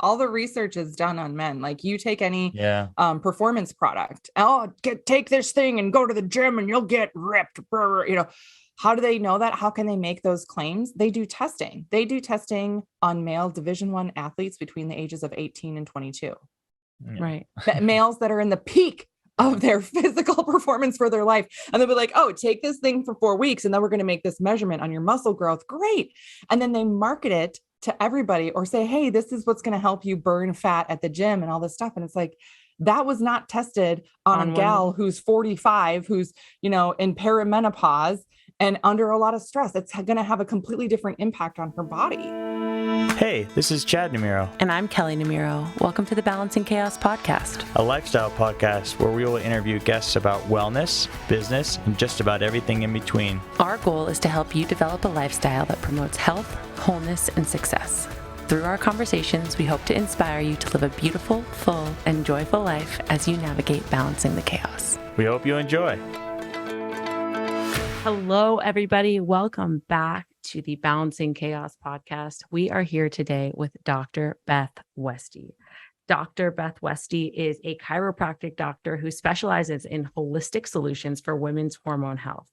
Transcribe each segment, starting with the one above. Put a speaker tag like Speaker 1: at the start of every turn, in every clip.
Speaker 1: All the research is done on men. Like you take any
Speaker 2: Yeah.
Speaker 1: performance product. Oh, take this thing and go to the gym and you'll get ripped. How do they know that? How can they make those claims? They do testing. They do testing on male Division I athletes between the ages of 18 and 22.
Speaker 2: Yeah.
Speaker 3: Right.
Speaker 1: Males that are in the peak of their physical performance for their life. And they'll be like, oh, take this thing for 4 weeks and then we're going to make this measurement on your muscle growth. Great. And then they market it to everybody or say, hey, this is what's going to help you burn fat at the gym and all this stuff. And it's like, that was not tested on a gal who's 45, who's, in perimenopause and under a lot of stress. It's going to have a completely different impact on her body.
Speaker 2: Hey, this is Chad Namiro.
Speaker 3: And I'm Kelley Namiro. Welcome to the Balancing Chaos podcast,
Speaker 2: a lifestyle podcast where we will interview guests about wellness, business, and just about everything in between.
Speaker 3: Our goal is to help you develop a lifestyle that promotes health, wholeness, and success. Through our conversations, we hope to inspire you to live a beautiful, full, and joyful life as you navigate balancing the chaos.
Speaker 2: We hope you enjoy.
Speaker 3: Hello, everybody. Welcome back to the Balancing Chaos podcast. We are here today with Dr. Beth Westie. Dr. Beth Westie is a chiropractic doctor who specializes in holistic solutions for women's hormone health.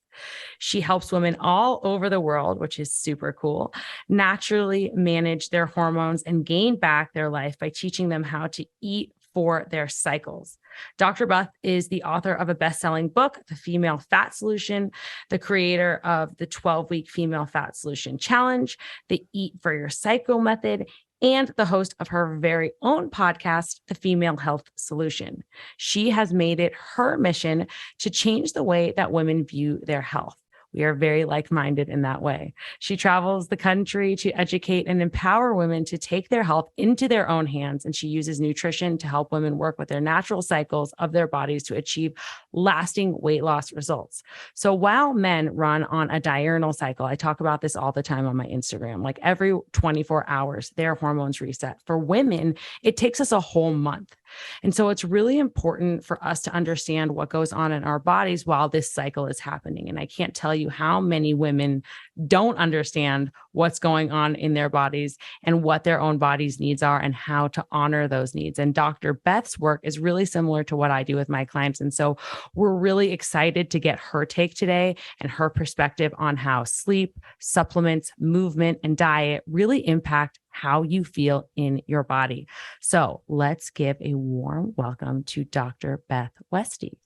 Speaker 3: She helps women all over the world, which is super cool, naturally manage their hormones and gain back their life by teaching them how to eat for their cycles. Dr. Beth is the author of a best-selling book, The Female Fat Solution, the creator of the 12-week Female Fat Solution Challenge, the Eat for Your Cycle method, and the host of her very own podcast, The Female Health Solution. She has made it her mission to change the way that women view their health. We are very like-minded in that way. She travels the country to educate and empower women to take their health into their own hands, and she uses nutrition to help women work with their natural cycles of their bodies to achieve lasting weight loss results. So while men run on a diurnal cycle, I talk about this all the time on my Instagram, like every 24 hours, their hormones reset. For women, it takes us a whole month. And so it's really important for us to understand what goes on in our bodies while this cycle is happening. And I can't tell you how many women don't understand what's going on in their bodies and what their own body's needs are and how to honor those needs. And Dr. Beth's work is really similar to what I do with my clients. And so we're really excited to get her take today and her perspective on how sleep, supplements, movement, and diet really impact how you feel in your body. So let's give a warm welcome to Dr. Beth Westie.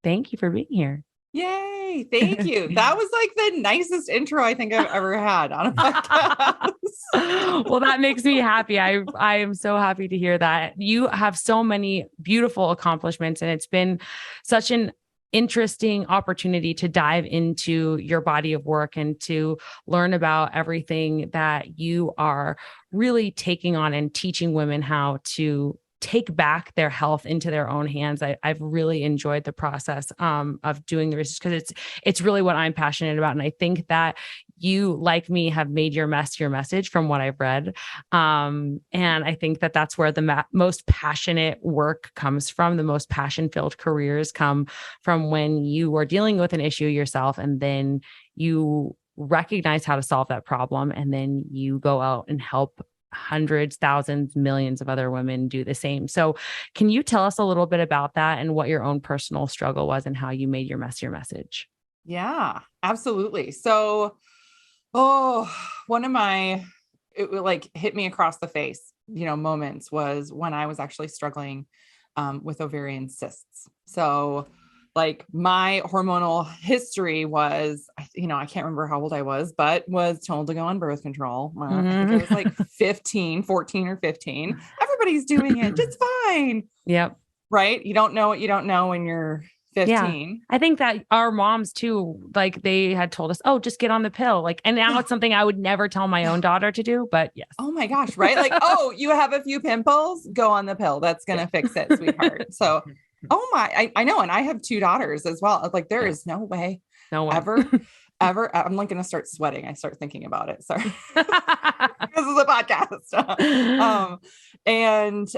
Speaker 3: Thank you for being here.
Speaker 1: Yay. Thank you. That was like the nicest intro I think I've ever had on a podcast.
Speaker 3: Well, that makes me happy. I am so happy to hear that. You have so many beautiful accomplishments, and it's been such an interesting opportunity to dive into your body of work and to learn about everything that you are really taking on and teaching women how to take back their health into their own hands. I've really enjoyed the process of doing the research because it's really what I'm passionate about. And I think that you, like me, have made your mess your message from what I've read. And I think that that's where the most passionate work comes from. The most passion-filled careers come from when you are dealing with an issue yourself, and then you recognize how to solve that problem. And then you go out and help hundreds, thousands, millions of other women do the same. So can you tell us a little bit about that and what your own personal struggle was and how you made your mess your message?
Speaker 1: Yeah, absolutely. So, one of my, it like hit me across the face, moments was when I was actually struggling with ovarian cysts. So like my hormonal history was, I can't remember how old I was, but was told to go on birth control. I think it was like 14 or 15. Everybody's doing it. It's fine.
Speaker 3: Yep.
Speaker 1: Right. You don't know what you don't know when you're 15.
Speaker 3: Yeah. I think that our moms too, like they had told us, oh, just get on the pill. Like, and now it's something I would never tell my own daughter to do, but yes.
Speaker 1: Oh my gosh. Right. Like, oh, you have a few pimples, go on the pill. That's going to fix it, sweetheart. So oh my, I know. And I have 2 daughters as well. Like there is no way ever, I'm like going to start sweating. I start thinking about it. Sorry. This is a podcast. And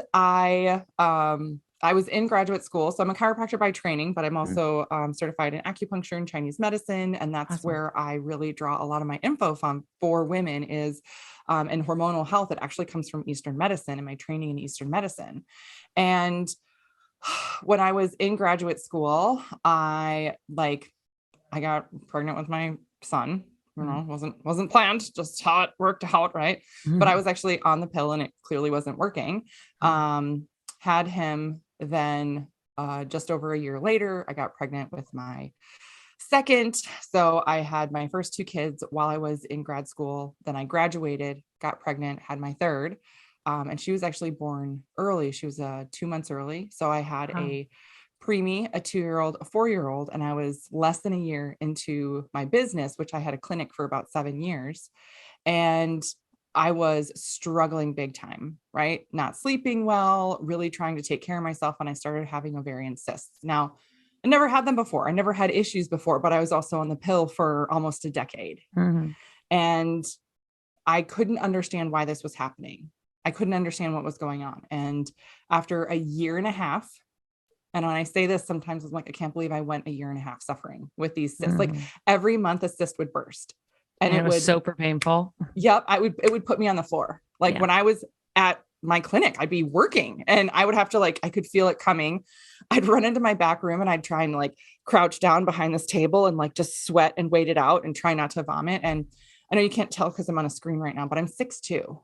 Speaker 1: I was in graduate school. So I'm a chiropractor by training, but I'm also certified in acupuncture and Chinese medicine. And that's awesome. Where I really draw a lot of my info from for women is and hormonal health. It actually comes from Eastern medicine and my training in Eastern medicine. And when I was in graduate school, I got pregnant with my son. Wasn't planned, just how it worked out, right? But I was actually on the pill and it clearly wasn't working. Had him then just over a year later, I got pregnant with my second. So I had my first two kids while I was in grad school. Then I graduated, got pregnant, had my third. And she was actually born early. She was 2 months early. So I had a preemie, a 2-year-old, a 4-year-old, and I was less than a year into my business, which I had a clinic for about 7 years. And I was struggling big time, right? Not sleeping well, really trying to take care of myself. And I started having ovarian cysts. Now, I never had them before. I never had issues before, but I was also on the pill for almost a decade. And I couldn't understand why this was happening. I couldn't understand what was going on. And after a year and a half, and when I say this, sometimes I'm like, I can't believe I went a year and a half suffering with these cysts. Like every month a cyst would burst. And it was
Speaker 3: super painful.
Speaker 1: Yep. It would put me on the floor. Like when I was at my clinic, I'd be working and I would have to I could feel it coming. I'd run into my back room and I'd try and crouch down behind this table and just sweat and wait it out and try not to vomit. And I know you can't tell because I'm on a screen right now, but I'm 6'2".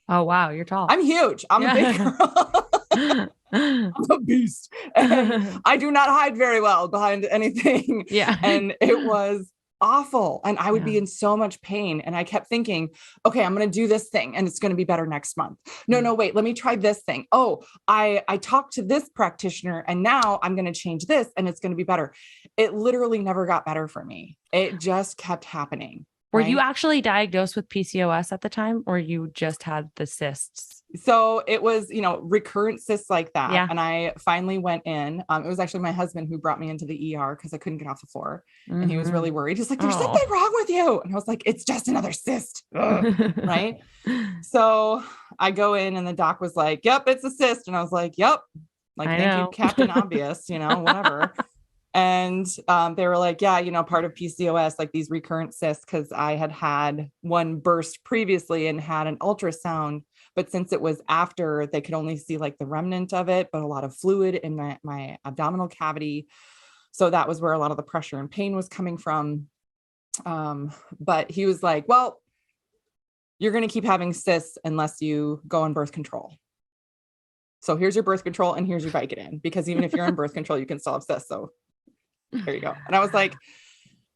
Speaker 3: Oh, wow. You're tall.
Speaker 1: I'm huge. I'm a big girl. I'm a beast. And I do not hide very well behind anything.
Speaker 3: Yeah.
Speaker 1: And it was awful. And I would be in so much pain. And I kept thinking, okay, I'm going to do this thing and it's going to be better next month. No, wait, let me try this thing. Oh, I talked to this practitioner and now I'm going to change this and it's going to be better. It literally never got better for me. It just kept happening.
Speaker 3: Were you actually diagnosed with PCOS at the time, or you just had the cysts?
Speaker 1: So it was, recurrent cysts like that.
Speaker 3: Yeah.
Speaker 1: And I finally went in. It was actually my husband who brought me into the ER because I couldn't get off the floor. And he was really worried. He's like, there's something wrong with you. And I was like, it's just another cyst. Right. So I go in and the doc was like, yep, it's a cyst. And I was like, yep. Thank you, Captain Obvious, whatever. And they were like, yeah, part of PCOS, these recurrent cysts, because I had one burst previously and had an ultrasound. But since it was after, they could only see the remnant of it, but a lot of fluid in my abdominal cavity. So that was where a lot of the pressure and pain was coming from. But he was like, well, you're going to keep having cysts unless you go on birth control. So here's your birth control and here's your Vicodin, because even if you're on birth control, you can still have cysts. So there you go. And I was like,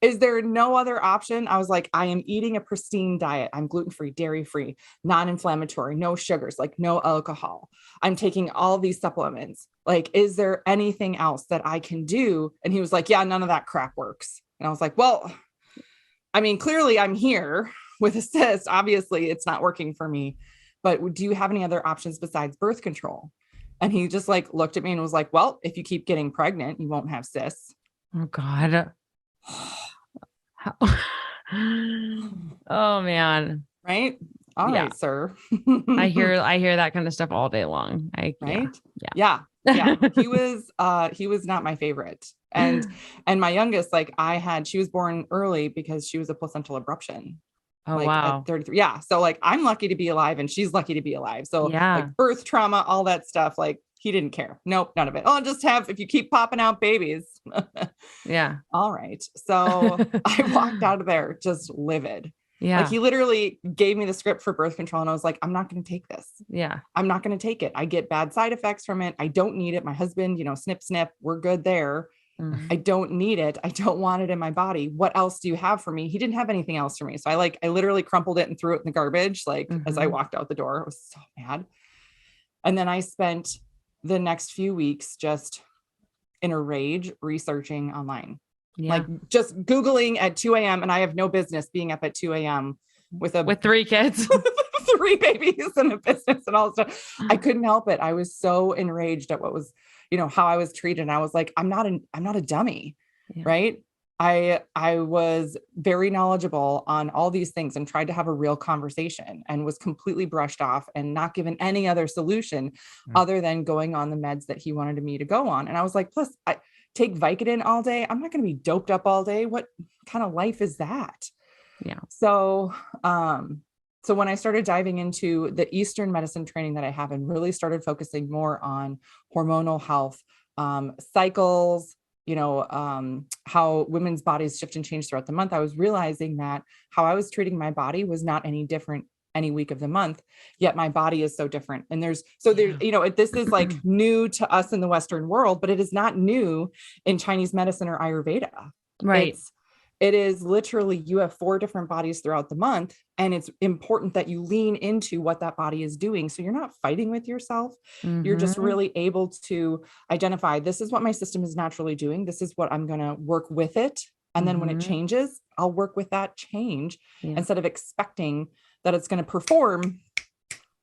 Speaker 1: is there no other option? I was like, I am eating a pristine diet. I'm gluten-free, dairy-free, non-inflammatory, no sugars, no alcohol. I'm taking all these supplements. Is there anything else that I can do? And he was like, yeah, none of that crap works. And I was like, well, I mean, clearly I'm here with a cyst. Obviously it's not working for me, but do you have any other options besides birth control? And he just looked at me and was like, well, if you keep getting pregnant, you won't have cysts.
Speaker 3: Oh God. Oh man.
Speaker 1: Right. All right, sir.
Speaker 3: I hear that kind of stuff all day long.
Speaker 1: Yeah. He was not my favorite. And my youngest, she was born early because she was a placental abruption.
Speaker 3: Oh, wow.
Speaker 1: At 33. Yeah. So I'm lucky to be alive and she's lucky to be alive. So birth trauma, all that stuff, he didn't care. Nope. None of it. Oh, just if you keep popping out babies.
Speaker 3: Yeah.
Speaker 1: All right. So I walked out of there just livid.
Speaker 3: Yeah.
Speaker 1: He literally gave me the script for birth control and I was like, I'm not going to take this.
Speaker 3: Yeah.
Speaker 1: I'm not going to take it. I get bad side effects from it. I don't need it. My husband, snip, snip, we're good there. I don't need it. I don't want it in my body. What else do you have for me? He didn't have anything else for me. So I literally crumpled it and threw it in the garbage. As I walked out the door, I was so mad. And then I spent the next few weeks just in a rage researching online, just Googling at 2 a.m. And I have no business being up at 2 a.m. with
Speaker 3: 3 kids,
Speaker 1: 3 babies and a business and all this stuff. I couldn't help it. I was so enraged at what was, how I was treated. And I was like, I'm not a dummy. Yeah. Right. I was very knowledgeable on all these things and tried to have a real conversation and was completely brushed off and not given any other solution other than going on the meds that he wanted me to go on. And I was like, plus I take Vicodin all day. I'm not going to be doped up all day. What kind of life is that?
Speaker 3: Yeah.
Speaker 1: So, So when I started diving into the Eastern medicine training that I have and really started focusing more on hormonal health, cycles, how women's bodies shift and change throughout the month, I was realizing that how I was treating my body was not any different any week of the month, yet my body is so different. And there's, this is like new to us in the Western world, but it is not new in Chinese medicine or Ayurveda.
Speaker 3: Right.
Speaker 1: It is literally, you have 4 different bodies throughout the month, and it's important that you lean into what that body is doing. So you're not fighting with yourself. You're just really able to identify, this is what my system is naturally doing. This is what I'm going to work with it. And then when it changes, I'll work with that change instead of expecting that it's going to perform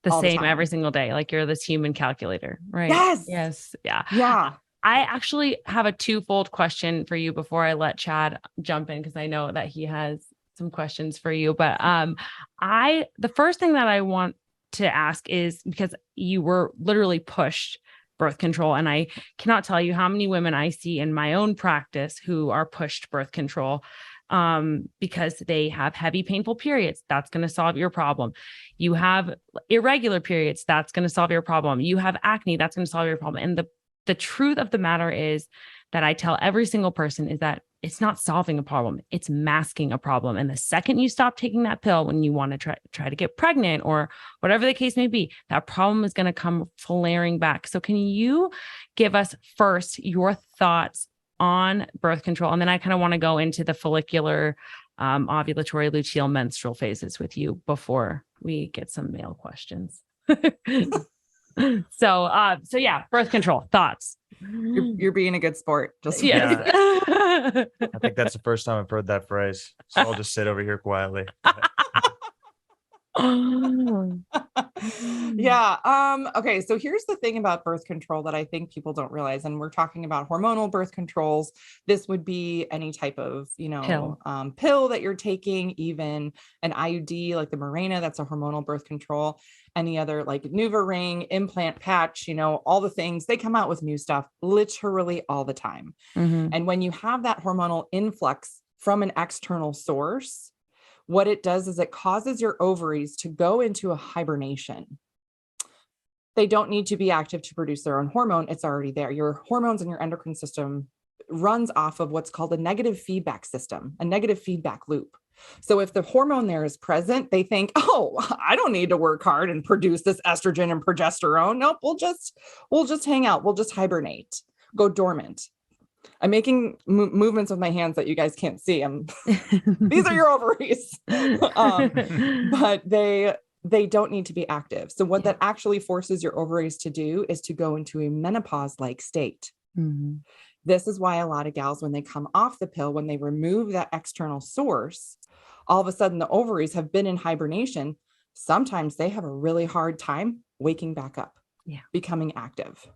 Speaker 3: the same every single day. Like you're this human calculator, right? Yes. Yeah.
Speaker 1: Yeah.
Speaker 3: I actually have a twofold question for you before I let Chad jump in, because I know that he has some questions for you. But the first thing that I want to ask is, because you were literally pushed birth control, and I cannot tell you how many women I see in my own practice who are pushed birth control because they have heavy, painful periods. That's going to solve your problem. You have irregular periods. That's going to solve your problem. You have acne. That's going to solve your problem. And the truth of the matter is that I tell every single person is that it's not solving a problem. It's masking a problem. And the second you stop taking that pill when you want to try to get pregnant or whatever the case may be, that problem is going to come flaring back. So can you give us first your thoughts on birth control? And then I kind of want to go into the follicular, ovulatory, luteal, menstrual phases with you before we get some male questions. So yeah, birth control thoughts.
Speaker 1: You're being a good sport. Just
Speaker 3: yes.
Speaker 2: I think that's the first time I've heard that phrase. So I'll just sit over here quietly.
Speaker 1: Yeah. Okay. So here's the thing about birth control that I think people don't realize, and we're talking about hormonal birth controls. This would be any type of, pill that you're taking, even an IUD, like the Mirena, that's a hormonal birth control. Any other like NuvaRing, implant patch, all the things, they come out with new stuff literally all the time. And when you have that hormonal influx from an external source, what it does is it causes your ovaries to go into a hibernation. They don't need to be active to produce their own hormone. It's already there. Your hormones and your endocrine system runs off of what's called a negative feedback system, a negative feedback loop. So if the hormone there is present, they think, oh, I don't need to work hard and produce this estrogen and progesterone. Nope, we'll just hang out. We'll just hibernate, go dormant. I'm making movements with my hands that you guys can't see. These are your ovaries, but they don't need to be active. So what that actually forces your ovaries to do is to go into a menopause-like state. This is why a lot of gals, when they come off the pill, when they remove that external source, all of a sudden the ovaries have been in hibernation. Sometimes they have a really hard time waking back up, becoming active.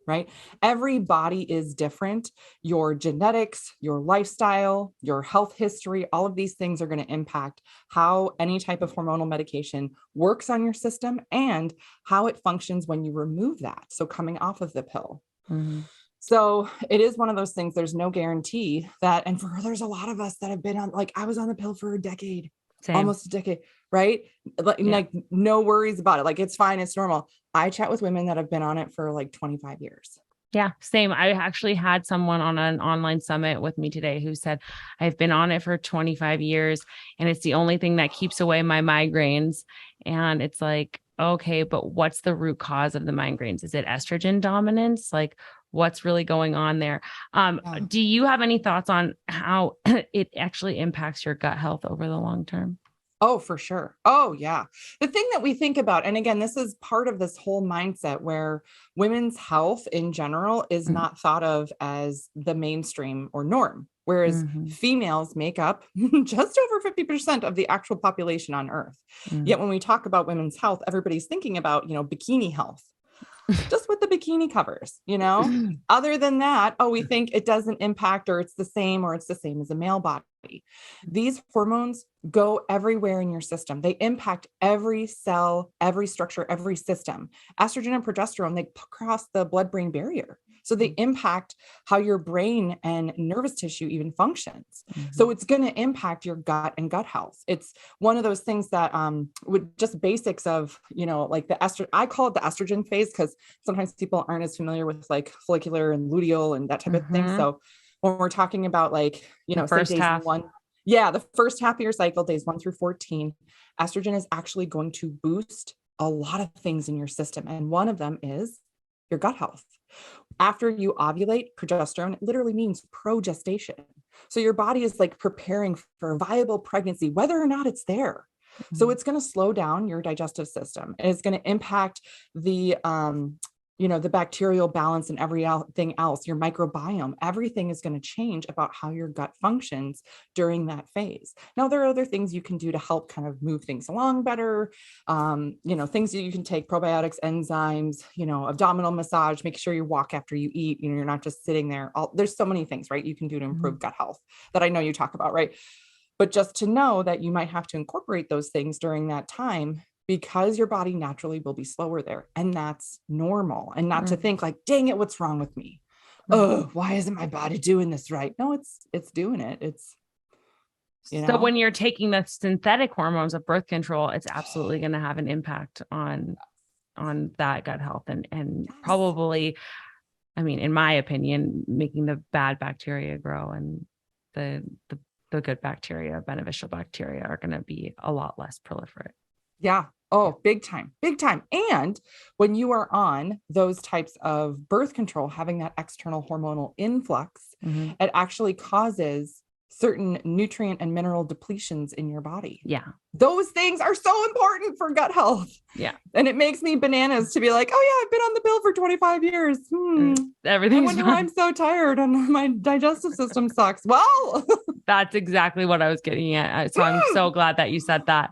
Speaker 1: Right? Every body is different. Your genetics, your lifestyle, your health history, all of these things are going to impact how any type of hormonal medication works on your system and how it functions when you remove that. So coming off of the pill. So it is one of those things, there's no guarantee that, and there's a lot of us that have been on, like I was on the pill for a decade, almost a decade, right? Like no worries about it. Like, it's fine. It's normal. I chat with women that have been on it for like 25 years.
Speaker 3: Yeah, same. I actually had someone on an online summit with me today who said, I've been on it for 25 years and it's the only thing that keeps away my migraines. And it's like, okay, but what's the root cause of the migraines? Is it estrogen dominance? Like, what's really going on there? Do you have any thoughts on how it actually impacts your gut health over the long term?
Speaker 1: Oh, for sure. Oh, yeah. The thing that we think about, and again, this is part of this whole mindset where women's health in general is not thought of as the mainstream or norm, whereas females make up just over 50% of the actual population on Earth. Yet when we talk about women's health, everybody's thinking about, bikini health. Just with the bikini covers, other than that, we think it doesn't impact, or it's the same as a male body. These hormones go everywhere in your system. They impact every cell, every structure, every system. Estrogen and progesterone, they cross the blood-brain barrier. So they impact how your brain and nervous tissue even functions. So it's going to impact your gut and gut health. It's one of those things that would just basics of, like the estrogen, I call it the estrogen phase, because sometimes people aren't as familiar with like follicular and luteal and that type of thing. So when we're talking about like,
Speaker 3: the first
Speaker 1: say days
Speaker 3: half.
Speaker 1: the first half of your cycle, days 1 through 14, estrogen is actually going to boost a lot of things in your system. And one of them is your gut health. After you ovulate, progesterone literally means progestation. So your body is like preparing for a viable pregnancy, whether or not it's there. So it's going to slow down your digestive system. And it's going to impact the, the bacterial balance and everything else, your microbiome. Everything is going to change about how your gut functions during that phase. Now, there are other things you can do to help kind of move things along better. Things that you can take, probiotics, enzymes, abdominal massage, make sure you walk after you eat, you're not just sitting there. There's so many things, right, you can do to improve gut health that I know you talk about, right? But just to know that you might have to incorporate those things during that time, because your body naturally will be slower there. And that's normal. And not to think like, dang it, what's wrong with me? Oh, why isn't my body doing this right? No, it's doing it. It's,
Speaker 3: So when you're taking the synthetic hormones of birth control, it's absolutely going to have an impact on that gut health and probably, I mean, in my opinion, making the bad bacteria grow and the good bacteria, beneficial bacteria are going to be a lot less proliferate.
Speaker 1: Yeah. Oh, big time, big time. And when you are on those types of birth control, having that external hormonal influx, it actually causes certain nutrient and mineral depletions in your body.
Speaker 3: Yeah.
Speaker 1: Those things are so important for gut health.
Speaker 3: Yeah.
Speaker 1: And it makes me bananas to be like, oh yeah, I've been on the pill for 25 years.
Speaker 3: Everything's
Speaker 1: I wonder why I'm so tired and my digestive system sucks. Well,
Speaker 3: that's exactly what I was getting at. So I'm so glad that you said that.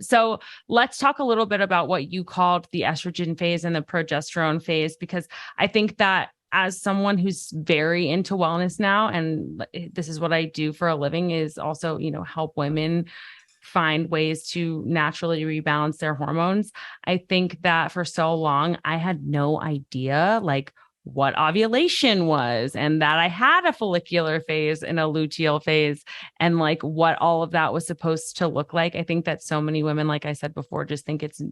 Speaker 3: So let's talk a little bit about what you called the estrogen phase and the progesterone phase, because I think that as someone who's very into wellness now, and this is what I do for a living, is also, help women find ways to naturally rebalance their hormones. I think that for so long, I had no idea like what ovulation was, and that I had a follicular phase and a luteal phase, and like what all of that was supposed to look like. I think that so many women, like I said before, just think it's,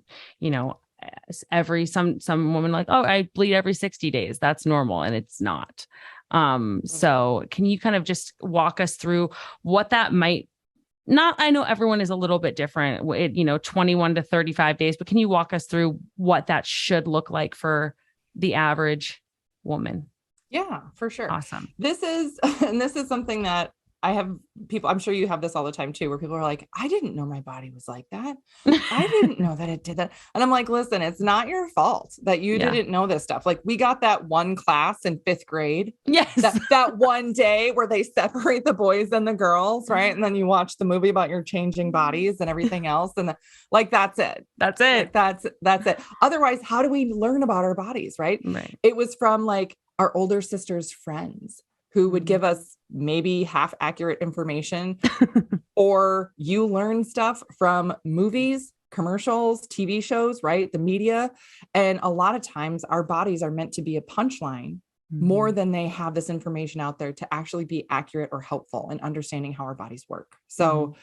Speaker 3: some women like, oh, I bleed every 60 days. That's normal. And it's not. So can you kind of just walk us through what that might I know everyone is a little bit different, 21 to 35 days, but can you walk us through what that should look like for the average woman?
Speaker 1: Yeah, for sure.
Speaker 3: Awesome.
Speaker 1: This is something that I have people, I'm sure you have this all the time too, where people are like, I didn't know my body was like that. I didn't know that it did that. And I'm like, listen, it's not your fault that you didn't know this stuff. Like we got that one class in 5th grade.
Speaker 3: Yes.
Speaker 1: That one day where they separate the boys and the girls, right? And then you watch the movie about your changing bodies and everything else. And that's it.
Speaker 3: That's it.
Speaker 1: Like, that's it. Otherwise, how do we learn about our bodies? Right. It was from like our older sister's friends who would give us maybe half accurate information, or you learn stuff from movies, commercials, TV shows, right? The media. And a lot of times our bodies are meant to be a punchline more than they have this information out there to actually be accurate or helpful in understanding how our bodies work. So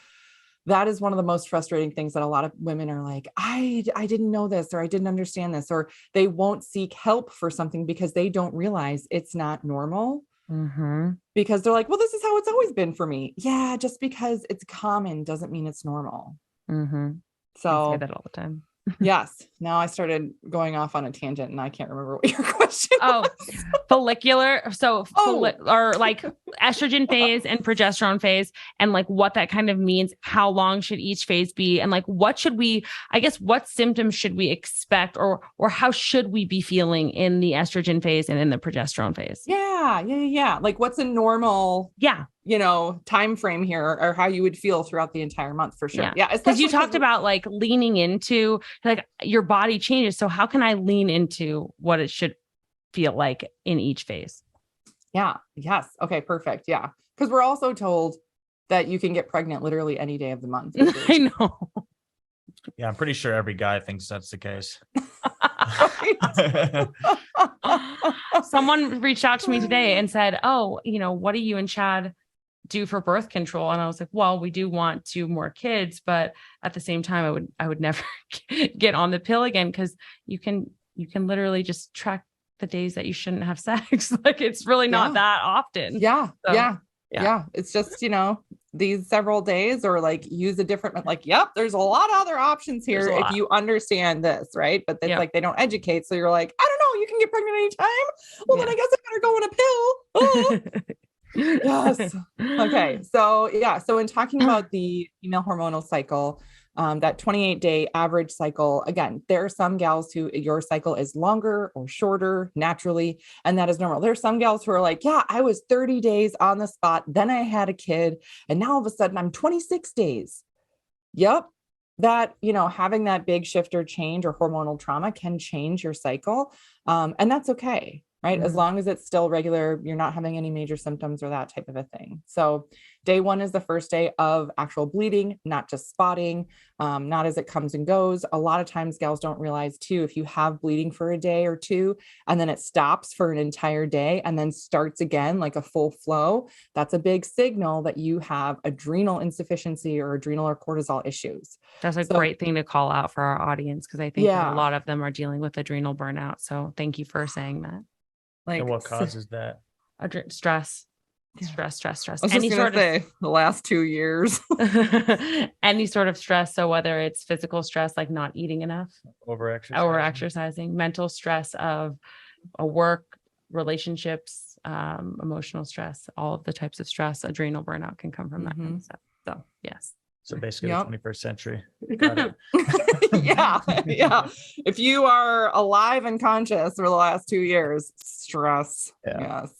Speaker 1: that is one of the most frustrating things that a lot of women are like, I didn't know this, or I didn't understand this, or they won't seek help for something because they don't realize it's not normal. Because they're like, well, this is how it's always been for me. Yeah. Just because it's common doesn't mean it's normal. So
Speaker 3: I say that all the time.
Speaker 1: Yes. Now I started going off on a tangent and I can't remember what your question was.
Speaker 3: Follicular. So, or like estrogen phase and progesterone phase, and like what that kind of means. How long should each phase be? And like, what symptoms should we expect, or how should we be feeling in the estrogen phase and in the progesterone phase?
Speaker 1: Yeah. Like what's a normal, time frame here, or how you would feel throughout the entire month for sure. Yeah.
Speaker 3: Because you talked about like leaning into like your body changes. So how can I lean into what it should feel like in each phase?
Speaker 1: Yeah. Yes. Okay. Perfect. Yeah. Because we're also told that you can get pregnant literally any day of the month.
Speaker 3: I know.
Speaker 2: Yeah, I'm pretty sure every guy thinks that's the case.
Speaker 3: Someone reached out to me today and said, oh, what do you and Chad do for birth control? And I was like, well, we do want 2 more kids, but at the same time, I would never get on the pill again, because you can literally just track the days that you shouldn't have sex. Like, it's really not that often.
Speaker 1: Yeah.
Speaker 3: So,
Speaker 1: Yeah. It's just, these several days, or like use a different, like, yep, there's a lot of other options here if you understand this, right? But it's like, they don't educate. So you're like, I don't know, you can get pregnant anytime. Well, then I guess I better go on a pill. Yes. Okay. So So in talking about the female hormonal cycle, that 28-day average cycle, again, there are some gals who your cycle is longer or shorter naturally, and that is normal. There are some gals who are like, yeah, I was 30 days on the spot, then I had a kid, and now all of a sudden I'm 26 days. Yep. That, having that big shift or change or hormonal trauma can change your cycle. And that's okay. Right. As long as it's still regular, you're not having any major symptoms or that type of a thing. So day 1 is the first day of actual bleeding, not just spotting, not as it comes and goes. A lot of times gals don't realize too, if you have bleeding for a day or 2, and then it stops for an entire day and then starts again, like a full flow, that's a big signal that you have adrenal insufficiency or adrenal or cortisol issues.
Speaker 3: That's a great thing to call out for our audience, because I think that a lot of them are dealing with adrenal burnout. So thank you for saying that.
Speaker 2: Like, and what causes that?
Speaker 3: Stress.
Speaker 1: I
Speaker 3: Stress.
Speaker 1: was just gonna say the last 2 years.
Speaker 3: Any sort of stress. So whether it's physical stress, like not eating enough, over exercising, mental stress of a work, relationships, emotional stress, all of the types of stress, adrenal burnout can come from that kind of stuff. So yes.
Speaker 2: So basically the 21st century.
Speaker 1: Yeah. If you are alive and conscious for the last 2 years, stress. Yes.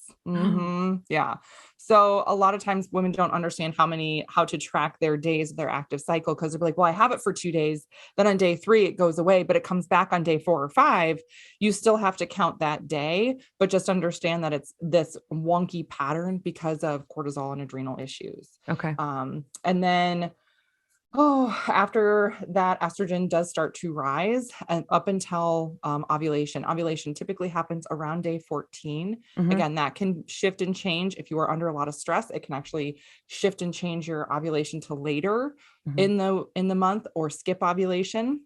Speaker 1: Yeah. So a lot of times women don't understand how to track their days of their active cycle, because they're like, well, I have it for 2 days. Then on day 3, it goes away, but it comes back on day 4 or 5. You still have to count that day, but just understand that it's this wonky pattern because of cortisol and adrenal issues.
Speaker 3: Okay.
Speaker 1: And then after that, estrogen does start to rise, and up until ovulation. Ovulation typically happens around day 14. Again, that can shift and change. If you are under a lot of stress, it can actually shift and change your ovulation to later in the month, or skip ovulation.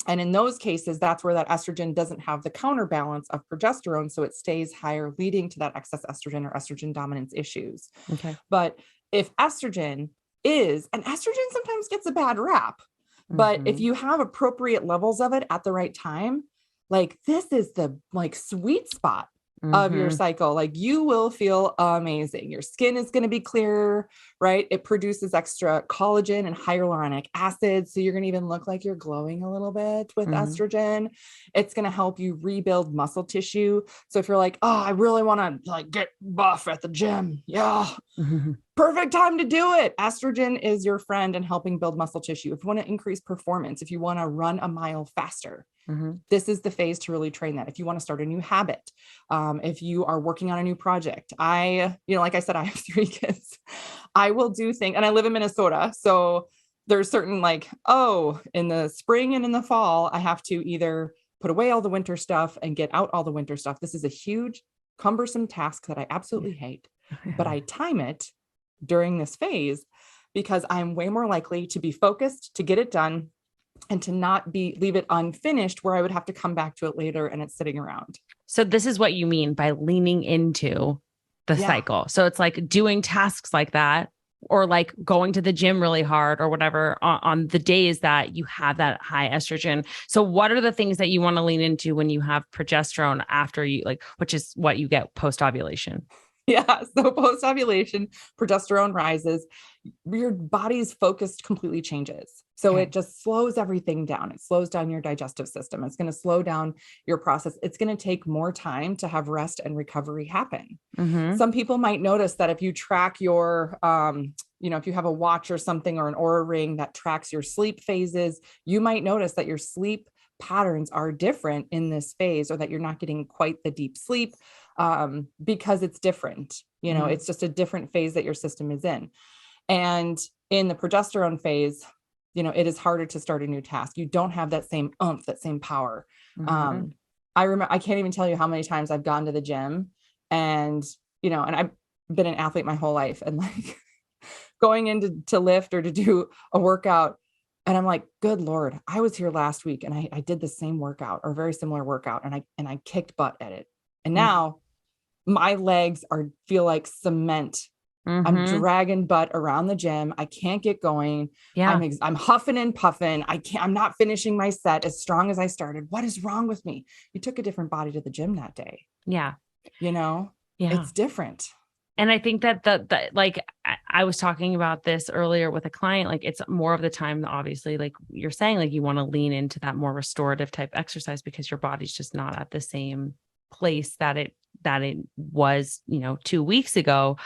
Speaker 1: And in those cases, that's where that estrogen doesn't have the counterbalance of progesterone, so it stays higher, leading to that excess estrogen or estrogen dominance issues.
Speaker 3: Okay.
Speaker 1: But if estrogen sometimes gets a bad rap, but if you have appropriate levels of it at the right time, like, this is the sweet spot of your cycle. Like, you will feel amazing. Your skin is going to be clearer, right? It produces extra collagen and hyaluronic acid. So you're going to even look like you're glowing a little bit with estrogen. It's going to help you rebuild muscle tissue. So if you're like, oh, I really want to get buff at the gym. Yeah. Perfect time to do it. Estrogen is your friend in helping build muscle tissue. If you want to increase performance, if you want to run a mile faster, this is the phase to really train that. If you want to start a new habit, if you are working on a new project, like I said, I have 3 kids. I will do things, and I live in Minnesota. So there's certain in the spring and in the fall, I have to either put away all the winter stuff and get out all the winter stuff. This is a huge, cumbersome task that I absolutely hate, but I time it during this phase because I'm way more likely to be focused, to get it done, and to not leave it unfinished where I would have to come back to it later and it's sitting around.
Speaker 3: So this is what you mean by leaning into the cycle. So it's like doing tasks like that, or like going to the gym really hard or whatever on the days that you have that high estrogen. So what are the things that you want to lean into when you have progesterone after you which is what you get post ovulation?
Speaker 1: Yeah. So post ovulation, progesterone rises, your body's focus completely changes. So it just slows everything down. It slows down your digestive system. It's going to slow down your process. It's going to take more time to have rest and recovery happen. Some people might notice that if you track your, if you have a watch or something, or an Oura ring that tracks your sleep phases, you might notice that your sleep patterns are different in this phase, or that you're not getting quite the deep sleep because it's different. It's just a different phase that your system is in. And in the progesterone phase, it is harder to start a new task. You don't have that same oomph, that same power. I remember, I can't even tell you how many times I've gone to the gym and, and I've been an athlete my whole life, and like going in to lift or to do a workout. And I'm like, good Lord, I was here last week and I did the same workout or very similar workout. And I kicked butt at it. And now my legs feel like cement. I'm dragging butt around the gym. I can't get going.
Speaker 3: Yeah.
Speaker 1: I'm huffing and puffing. I'm not finishing my set as strong as I started. What is wrong with me? You took a different body to the gym that day.
Speaker 3: Yeah.
Speaker 1: Yeah. It's different.
Speaker 3: And I think that like I was talking about this earlier with a client, like it's more of the time, obviously, like you're saying, like you want to lean into that more restorative type exercise because your body's just not at the same place that it was, 2 weeks ago.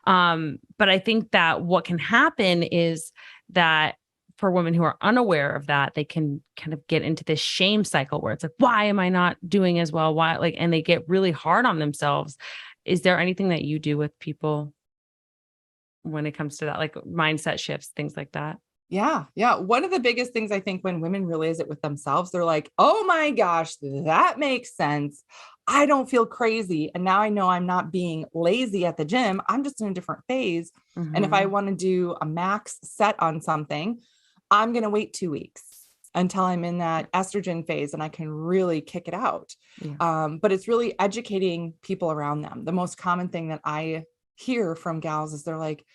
Speaker 3: But I think that what can happen is that for women who are unaware of that, they can kind of get into this shame cycle where it's like, why am I not doing as well? Why? Like, and they get really hard on themselves. Is there anything that you do with people when it comes to that, like mindset shifts, things like that?
Speaker 1: Yeah. Yeah. One of the biggest things I think when women realize it with themselves, they're like, oh my gosh, that makes sense. I don't feel crazy. And now I know I'm not being lazy at the gym. I'm just in a different phase. And if I want to do a max set on something, I'm going to wait 2 weeks until I'm in that estrogen phase and I can really kick it out. Yeah. But it's really educating people around them. The most common thing that I hear from gals is they're like,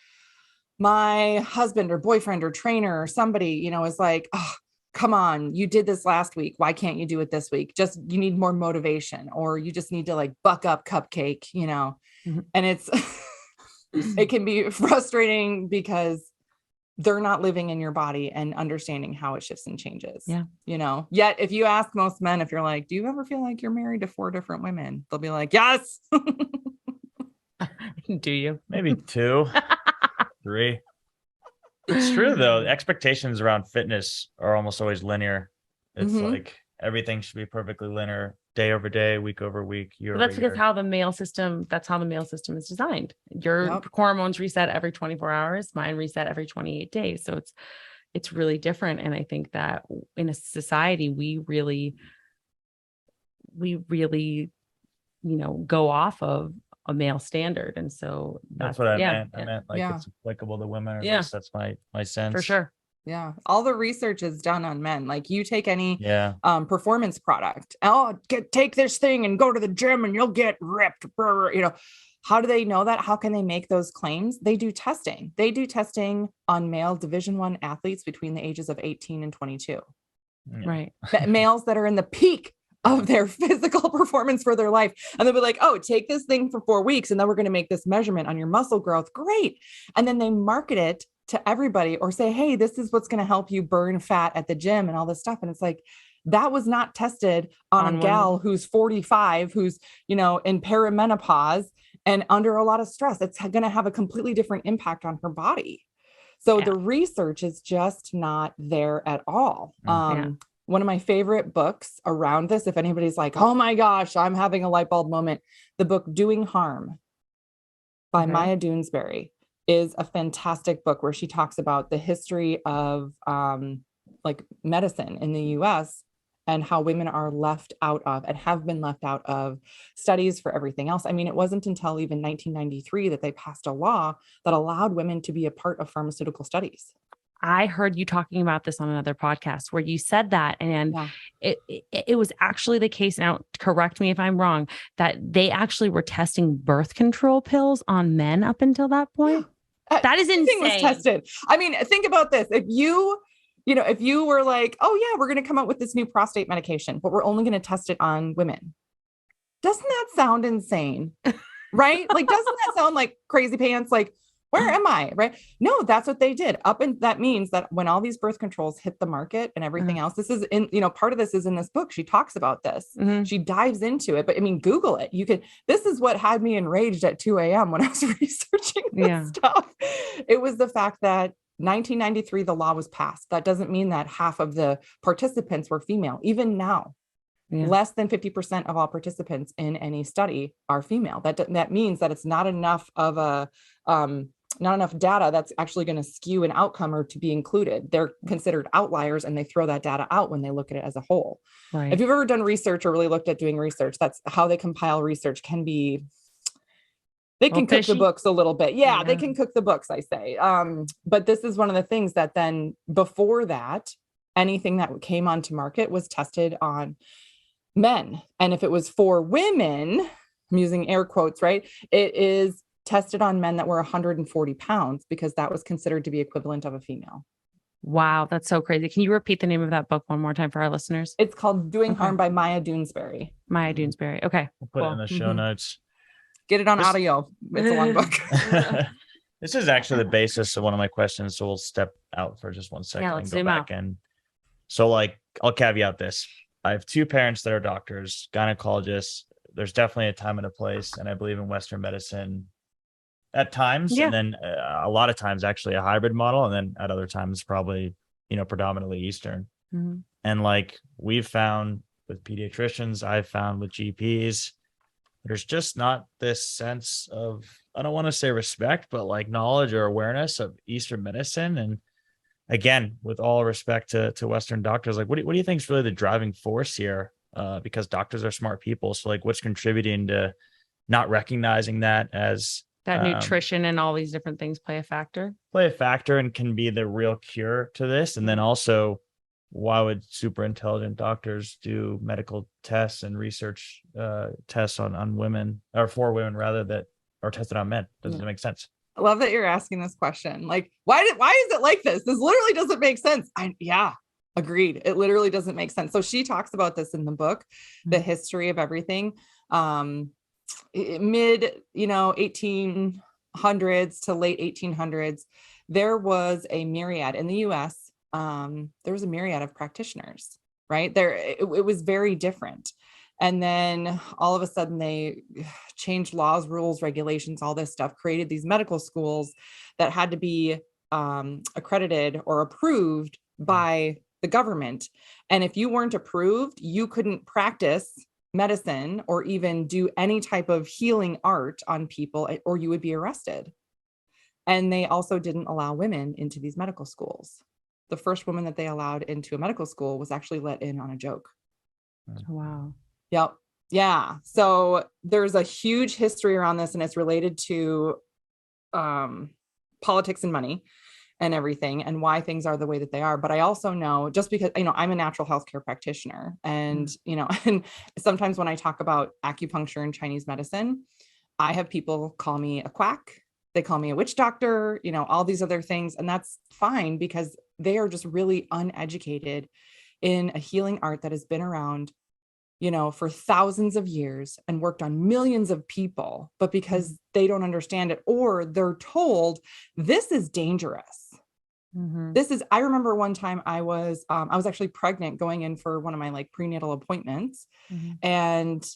Speaker 1: my husband or boyfriend or trainer or somebody, is like, oh, come on, you did this last week. Why can't you do it this week? Just, you need more motivation, or you just need to like buck up, cupcake, and it's, it can be frustrating because they're not living in your body and understanding how it shifts and changes.
Speaker 3: Yeah.
Speaker 1: Yet if you ask most men, if you're like, do you ever feel like you're married to 4 different women? They'll be like, yes.
Speaker 3: Do you?
Speaker 2: Maybe 2, 3. It's true though. Expectations around fitness are almost always linear. It's like everything should be perfectly linear, day over day, week over week, year over year.
Speaker 3: That's because that's how the male system is designed. Your hormones reset every 24 hours, mine reset every 28 days. So it's really different. And I think that in a society, we really, go off of a male standard. And so
Speaker 2: that's what I meant. I meant like it's applicable to women. Or at least that's my sense.
Speaker 3: For sure.
Speaker 1: Yeah. All the research is done on men. Like you take any performance product. Oh, take this thing and go to the gym and you'll get ripped. How do they know that? How can they make those claims? They do testing. They do testing on male Division I athletes between the ages of 18 and 22.
Speaker 2: Yeah.
Speaker 3: Right.
Speaker 1: Males that are in the peak of their physical performance for their life. And they'll be like, oh, take this thing for 4 weeks and then we're going to make this measurement on your muscle growth. Great. And then they market it to everybody or say, hey, this is what's going to help you burn fat at the gym and all this stuff. And it's like, that was not tested on a gal who's 45, who's, in perimenopause and under a lot of stress. It's going to have a completely different impact on her body. So the research is just not there at all. One of my favorite books around this, if anybody's like, oh my gosh, I'm having a light bulb moment, the book Doing Harm by Maya Doonesbury is a fantastic book where she talks about the history of like medicine in the US and how women are left out of and have been left out of studies for everything else. I mean, it wasn't until even 1993 that they passed a law that allowed women to be a part of pharmaceutical studies.
Speaker 3: I heard you talking about this on another podcast where you said that, and it was actually the case. Now, correct me if I'm wrong, that they actually were testing birth control pills on men up until that point. Yeah. That is insane.
Speaker 1: Was tested. I mean, think about this. If you were like, oh yeah, we're going to come up with this new prostate medication, but we're only going to test it on women. Doesn't that sound insane? Right? Like, doesn't that sound like crazy pants? Like, where am I? Right? No, that's what they did. That means that when all these birth controls hit the market and everything else, this is in, part of this is in this book. She talks about this. She dives into it, but I mean, Google it. This is what had me enraged at 2 a.m. when I was researching this stuff. It was the fact that 1993, the law was passed. That doesn't mean that half of the participants were female. Even now, less than 50% of all participants in any study are female. That means that it's not enough of a not enough data that's actually going to skew an outcome or to be included. They're considered outliers and they throw that data out when they look at it as a whole.
Speaker 3: Right.
Speaker 1: If you've ever done research or really looked at doing research, that's how they compile research can be, they can cook the books a little bit. Yeah, they can cook the books, I say. But this is one of the things that then before that, anything that came onto market was tested on men. And if it was for women, I'm using air quotes, right? It is tested on men that were 140 pounds because that was considered to be equivalent of a female.
Speaker 3: Wow, that's so crazy. Can you repeat the name of that book one more time for our listeners?
Speaker 1: It's called Doing Harm by Maya Doonesbury.
Speaker 3: Maya Doonesbury. Okay.
Speaker 2: We'll put it in the show notes.
Speaker 1: Get it on audio. It's a long book.
Speaker 2: This is actually the basis of one of my questions. So we'll step out for just 1 second and go back in. So like, I'll caveat this. I have 2 parents that are doctors, gynecologists. There's definitely a time and a place. And I believe in Western medicine at times, and then a lot of times actually a hybrid model. And then at other times, probably, predominantly Eastern. Mm-hmm. And like we've found with pediatricians, I've found with GPs, there's just not this sense of, I don't want to say respect, but like knowledge or awareness of Eastern medicine. And again, with all respect to Western doctors, like what do you think is really the driving force here? Because doctors are smart people. So like what's contributing to not recognizing that as
Speaker 3: that nutrition and all these different things play a factor
Speaker 2: and can be the real cure to this. And then also, why would super intelligent doctors do medical tests and research tests on women, or for women rather, that are tested on men? Doesn't make sense.
Speaker 1: I love that you're asking this question. Like, why is it like this? This literally doesn't make sense. Agreed. It literally doesn't make sense. So she talks about this in the book, the history of everything. Mid, 1800s to late 1800s, there was a myriad in the US. There was a myriad of practitioners, right? It was very different. And then all of a sudden they changed laws, rules, regulations, all this stuff, created these medical schools that had to be accredited or approved by the government. And if you weren't approved, you couldn't practice medicine or even do any type of healing art on people, or you would be arrested. And they also didn't allow women into these medical schools. The first woman that they allowed into a medical school was actually let in on a joke.
Speaker 3: Wow.
Speaker 1: Yep. Yeah. So there's a huge history around this, and it's related to politics and money and everything, and why things are the way that they are. But I also know, just because, I'm a natural healthcare practitioner, and, and sometimes when I talk about acupuncture and Chinese medicine, I have people call me a quack. They call me a witch doctor, all these other things. And that's fine, because they are just really uneducated in a healing art that has been around, for thousands of years and worked on millions of people, but because they don't understand it, or they're told this is dangerous. I remember one time I was actually pregnant going in for one of my like prenatal appointments. And,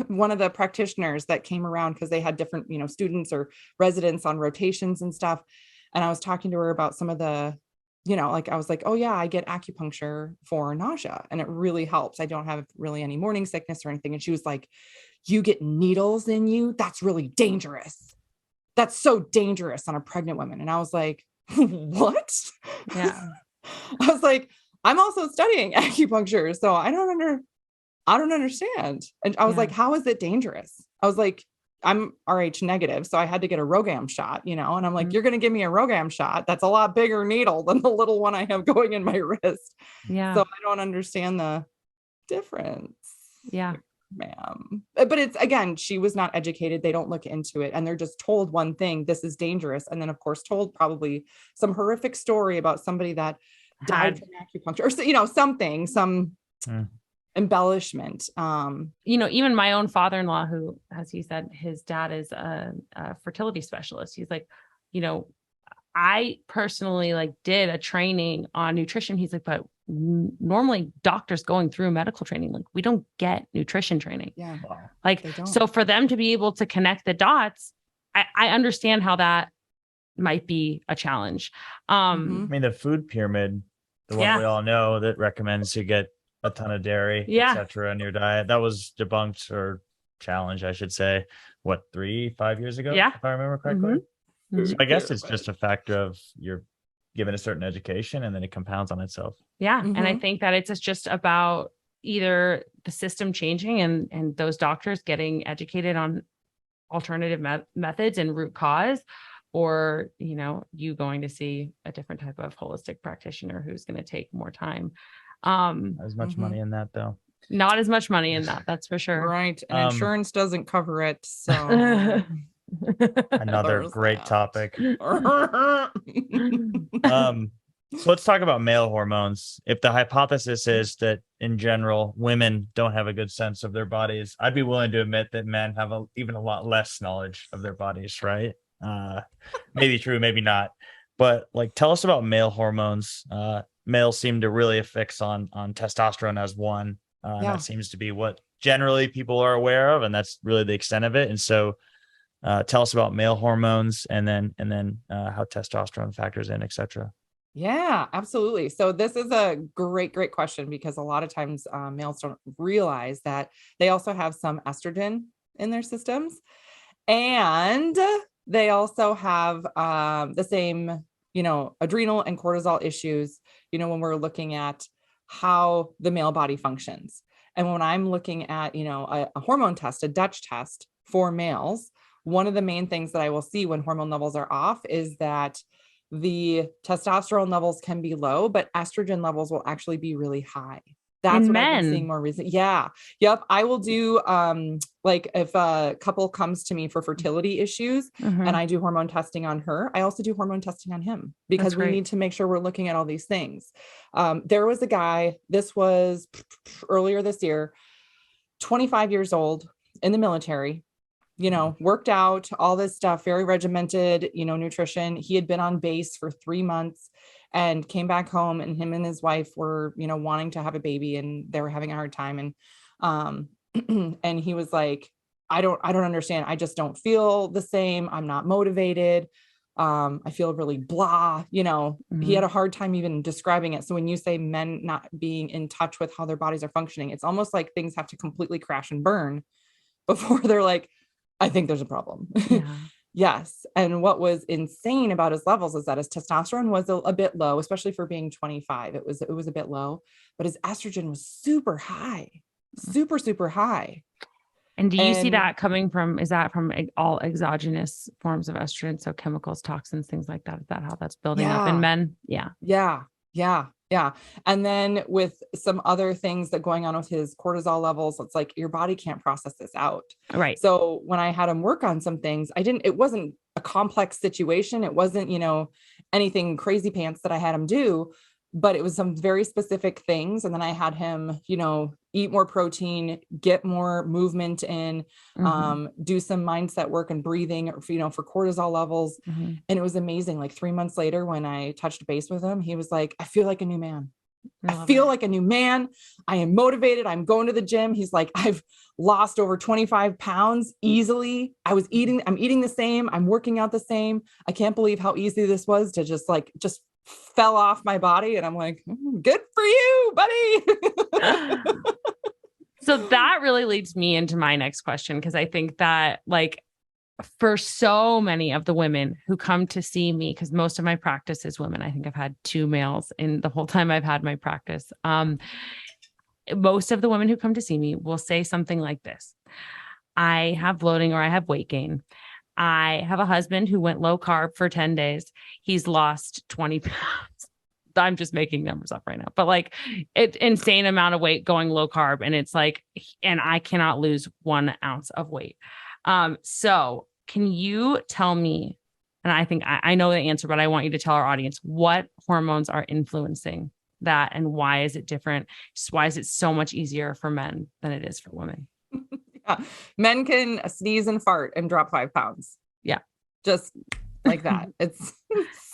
Speaker 1: one of the practitioners that came around, because they had different, students or residents on rotations and stuff. And I was talking to her about some of the, I was like, oh yeah, I get acupuncture for nausea and it really helps. I don't have really any morning sickness or anything. And she was like, you get needles in you? That's really dangerous. That's so dangerous on a pregnant woman. And I was like, what?
Speaker 3: Yeah.
Speaker 1: I was like, I'm also studying acupuncture, so I don't understand. And I was like, how is it dangerous? I was like, I'm RH negative, so I had to get a Rogam shot, and I'm like, you're going to give me a Rogam shot. That's a lot bigger needle than the little one I have going in my wrist.
Speaker 3: Yeah.
Speaker 1: So I don't understand the difference.
Speaker 3: Yeah.
Speaker 1: Ma'am. But it's, again, she was not educated. They don't look into it. And they're just told one thing, this is dangerous. And then of course, told probably some horrific story about somebody that died from acupuncture, or, some embellishment.
Speaker 3: Even my own father-in-law, who, as he said, his dad is a fertility specialist. He's like, I personally did a training on nutrition. He's like, but normally doctors going through medical training, we don't get nutrition training.
Speaker 1: Yeah.
Speaker 3: So for them to be able to connect the dots, I understand how that might be a challenge.
Speaker 2: I mean, the food pyramid, the one we all know that recommends you get a ton of dairy, etc. in your diet, that was debunked, or challenged, I should say, what, 3-5 years ago?
Speaker 3: Yeah.
Speaker 2: If I remember correctly. So I guess it's just a factor of you're given a certain education and then it compounds on itself.
Speaker 3: Yeah. And I think that it's just about either the system changing and those doctors getting educated on alternative methods and root cause, or, you going to see a different type of holistic practitioner who's going to take more time.
Speaker 2: As much money in that though.
Speaker 3: Not as much money in that, that's for sure.
Speaker 1: Right. And insurance doesn't cover it. So
Speaker 2: another great topic. So let's talk about male hormones. If the hypothesis is that in general, women don't have a good sense of their bodies, I'd be willing to admit that men have even a lot less knowledge of their bodies, right? Maybe true, maybe not. But tell us about male hormones. Males seem to really affix on testosterone as one. That seems to be what generally people are aware of, and that's really the extent of it. And so tell us about male hormones and then how testosterone factors in, etc.
Speaker 1: Yeah, absolutely. So this is a great question, because a lot of times males don't realize that they also have some estrogen in their systems, and they also have the same, adrenal and cortisol issues, when we're looking at how the male body functions. And when I'm looking at, a hormone test, a Dutch test for males, one of the main things that I will see when hormone levels are off is that the testosterone levels can be low, but estrogen levels will actually be really high. That's what I've been seeing more recently. Yeah. Yep. I will do, if a couple comes to me for fertility issues and I do hormone testing on her, I also do hormone testing on him, because we need to make sure we're looking at all these things. There was a guy, this was earlier this year, 25 years old, in the military, worked out, all this stuff, very regimented, nutrition. He had been on base for 3 months and came back home, and him and his wife were, wanting to have a baby, and they were having a hard time. And, and he was like, I don't understand. I just don't feel the same. I'm not motivated. I feel really blah, he had a hard time even describing it. So when you say men not being in touch with how their bodies are functioning, it's almost like things have to completely crash and burn before they're like, I think there's a problem. Yeah. Yes. And what was insane about his levels is that his testosterone was a bit low, especially for being 25. It was a bit low, but his estrogen was super high, super high.
Speaker 3: And do you see that coming from, is that from all exogenous forms of estrogen? So chemicals, toxins, things like that. Is that how that's building up in men? Yeah.
Speaker 1: Yeah. And then with some other things that going on with his cortisol levels, it's like your body can't process this out.
Speaker 3: Right.
Speaker 1: So when I had him work on some things, it wasn't a complex situation. It wasn't, anything crazy pants that I had him do, but it was some very specific things. And then I had him, eat more protein, get more movement in, do some mindset work and breathing, for cortisol levels. And it was amazing. Like 3 months later, when I touched base with him, he was like, I feel like a new man. I feel like a new man. I am motivated. I'm going to the gym. He's like, I've lost over 25 pounds easily. I'm eating the same. I'm working out the same. I can't believe how easy this was to just fell off my body. And I'm like, good for you, buddy.
Speaker 3: So that really leads me into my next question, because I think that for so many of the women who come to see me, because most of my practice is women. I think I've had 2 males in the whole time I've had my practice. Most of the women who come to see me will say something like this: I have bloating, or I have weight gain. I have a husband who went low carb for 10 days. He's lost 20 pounds. I'm just making numbers up right now, but it's insane amount of weight going low carb. And it's and I cannot lose 1 ounce of weight. So can you tell me, and I think I know the answer, but I want you to tell our audience what hormones are influencing that, and why is it different? Why is it so much easier for men than it is for women?
Speaker 1: Yeah. Men can sneeze and fart and drop 5 pounds.
Speaker 3: Yeah.
Speaker 1: Just like that. It's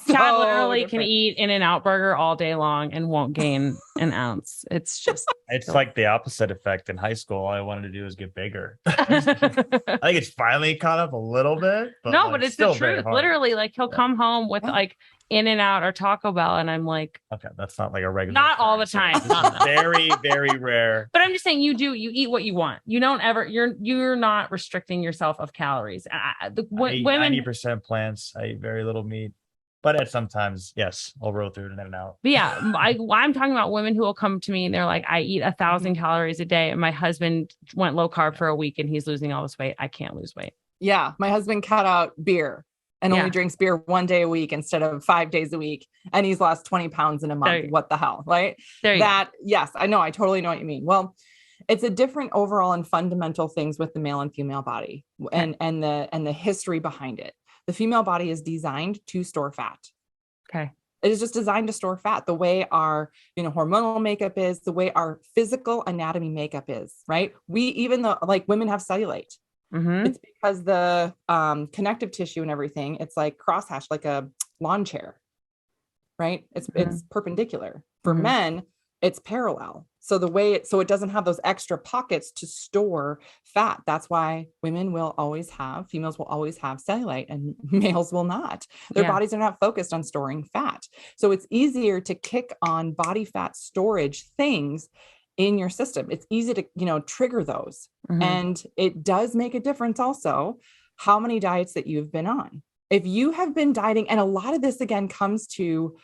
Speaker 3: Chad literally can eat In-N-Out burger all day long and won't gain an ounce. It's just
Speaker 2: It's like the opposite effect. In high school, all I wanted to do was get bigger. I think it's finally caught up a little bit, but
Speaker 3: no,
Speaker 2: like,
Speaker 3: but it's
Speaker 2: still
Speaker 3: the
Speaker 2: very
Speaker 3: truth.
Speaker 2: hard.
Speaker 3: Literally, like he'll come home with like In-N-Out or Taco Bell, and I'm like,
Speaker 2: okay, that's not like a regular.
Speaker 3: Not all the time.
Speaker 2: Very, very rare.
Speaker 3: But I'm just saying, you eat what you want. You don't ever. You're not restricting yourself of calories.
Speaker 2: I eat
Speaker 3: Women
Speaker 2: 90% plants. I eat very little meat. But at sometimes, yes, I'll roll through it and out.
Speaker 3: But yeah, I'm talking about women who will come to me and they're like, I eat 1,000 calories a day. And my husband went low carb for a week and he's losing all this weight. I can't lose weight.
Speaker 1: Yeah. My husband cut out beer and only drinks beer 1 day a week instead of 5 days a week. And he's lost 20 pounds in a month. What the hell? Right. Yes, I know. I totally know what you mean. Well, it's a different overall and fundamental things with the male and female body and the history behind it. The female body is designed to store fat.
Speaker 3: Okay.
Speaker 1: It is just designed to store fat the way our, hormonal makeup is, the way our physical anatomy makeup is, right? Even though like women have cellulite, it's because the connective tissue and everything, it's like crosshatched like a lawn chair, right? It's perpendicular. For men, it's parallel. So it doesn't have those extra pockets to store fat. That's why females will always have cellulite and males will not. Their bodies are not focused on storing fat. So it's easier to kick on body fat storage things in your system. It's easy to, trigger those. And it does make a difference also how many diets that you've been on. If you have been dieting, and a lot of this again comes to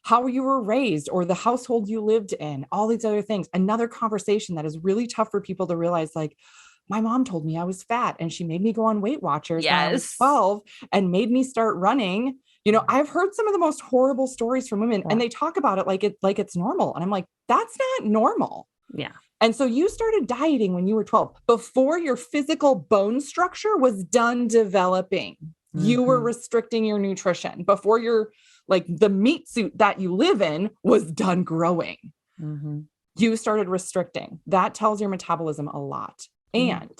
Speaker 1: how you were raised or the household you lived in, all these other things. Another conversation that is really tough for people to realize, like, my mom told me I was fat and she made me go on Weight Watchers when I was 12 and made me start running. I've heard some of the most horrible stories from women and they talk about it like it's normal. And I'm like, that's not normal.
Speaker 3: Yeah.
Speaker 1: And so you started dieting when you were 12, before your physical bone structure was done developing. You were restricting your nutrition before your, like the meat suit that you live in was done growing. You started restricting. That tells your metabolism a lot. And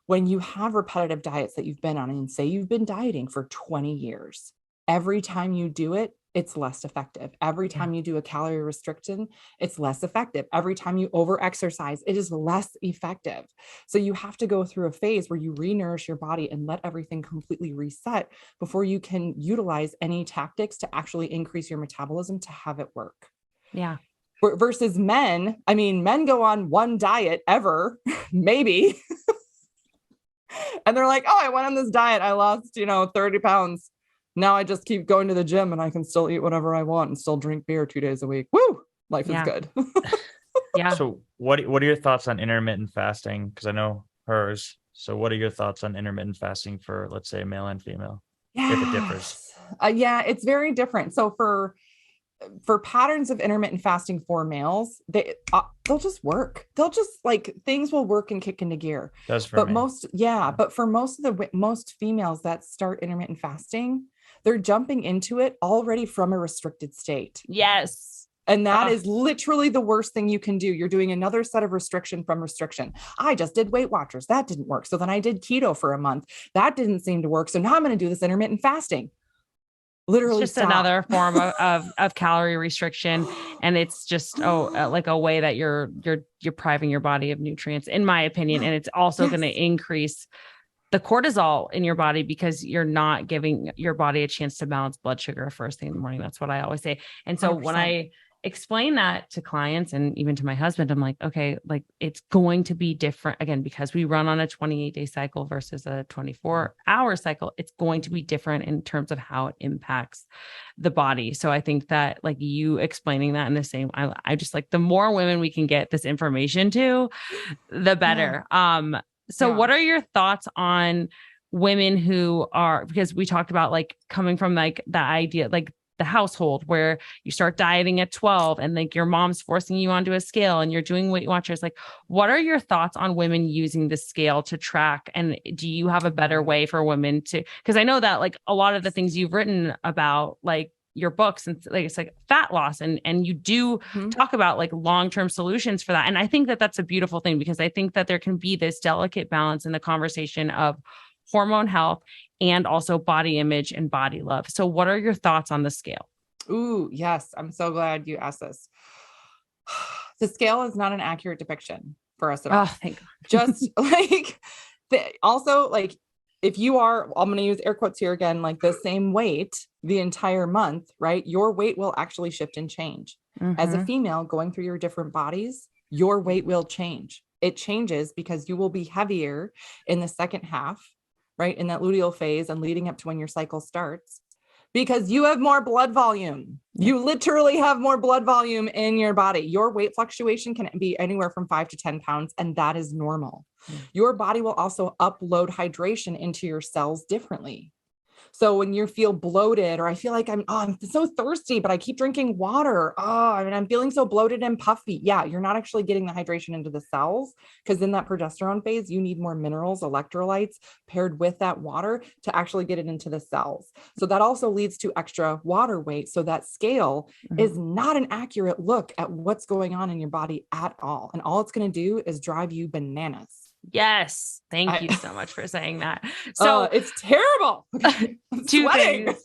Speaker 1: when you have repetitive diets that you've been on, and say you've been dieting for 20 years, every time you do it, it's less effective. Every time you do a calorie restriction, it's less effective. Every time you over-exercise, it is less effective. So you have to go through a phase where you re-nourish your body and let everything completely reset before you can utilize any tactics to actually increase your metabolism to have it work.
Speaker 3: Yeah.
Speaker 1: Versus men, men go on one diet ever, maybe. And they're like, oh, I went on this diet. I lost, 30 pounds. Now I just keep going to the gym and I can still eat whatever I want and still drink beer 2 days a week. Woo! Life is good.
Speaker 3: Yeah.
Speaker 2: So what are your thoughts on intermittent fasting? Because I know hers. So what are your thoughts on intermittent fasting for, let's say, male and female? If it differs.
Speaker 1: It's very different. So for patterns of intermittent fasting for males, they'll just work. They'll just things will work and kick into gear.
Speaker 2: That's for me.
Speaker 1: But for most females that start intermittent fasting, they're jumping into it already from a restricted state.
Speaker 3: Yes.
Speaker 1: And that is literally the worst thing you can do. You're doing another set of restriction from restriction. I just did Weight Watchers. That didn't work. So then I did keto for a month. That didn't seem to work. So now I'm going to do this intermittent fasting. Literally
Speaker 3: it's just another form of calorie restriction. And it's just, like a way that you're depriving your body of nutrients, in my opinion. And it's also going to increase the cortisol in your body because you're not giving your body a chance to balance blood sugar first thing in the morning. That's what I always say. And so 100%. When I explain that to clients and even to my husband, I'm like, okay, like it's going to be different again, because we run on a 28-day cycle versus a 24-hour cycle. It's going to be different in terms of how it impacts the body. So I think that like you explaining that in the same, I just like the more women we can get this information to, the better. So what are your thoughts on women who are, because we talked about like coming from like the idea, like the household where you start dieting at 12 and like your mom's forcing you onto a scale and you're doing Weight Watchers. Like, what are your thoughts on women using the scale to track? And do you have a better way for women to, because I know that like a lot of the things you've written about, like your books and like, it's like fat loss and you do talk about like long-term solutions for that. And I think that that's a beautiful thing because I think that there can be this delicate balance in the conversation of hormone health and also body image and body love. So what are your thoughts on the scale?
Speaker 1: Ooh, yes. I'm so glad you asked this. The scale is not an accurate depiction for us at all.
Speaker 3: Oh, thank God.
Speaker 1: Just like also like if you are, I'm going to use air quotes here again, like the same weight the entire month, right? Your weight will actually shift and change. As a female going through your different bodies, your weight will change. It changes because you will be heavier in the second half, right? In that luteal phase and leading up to when your cycle starts, because you have more blood volume. You literally have more blood volume in your body. Your weight fluctuation can be anywhere from 5 to 10 pounds, and that is normal. Your body will also upload hydration into your cells differently. So when you feel bloated, or I feel like I'm so thirsty, but I keep drinking water. I'm feeling so bloated and puffy. Yeah, you're not actually getting the hydration into the cells, because in that progesterone phase, you need more minerals, electrolytes paired with that water to actually get it into the cells. So that also leads to extra water weight. So that scale is not an accurate look at what's going on in your body at all. And all it's going to do is drive you bananas.
Speaker 3: Yes. Thank you so much for saying that. So
Speaker 1: it's terrible.
Speaker 3: Two things.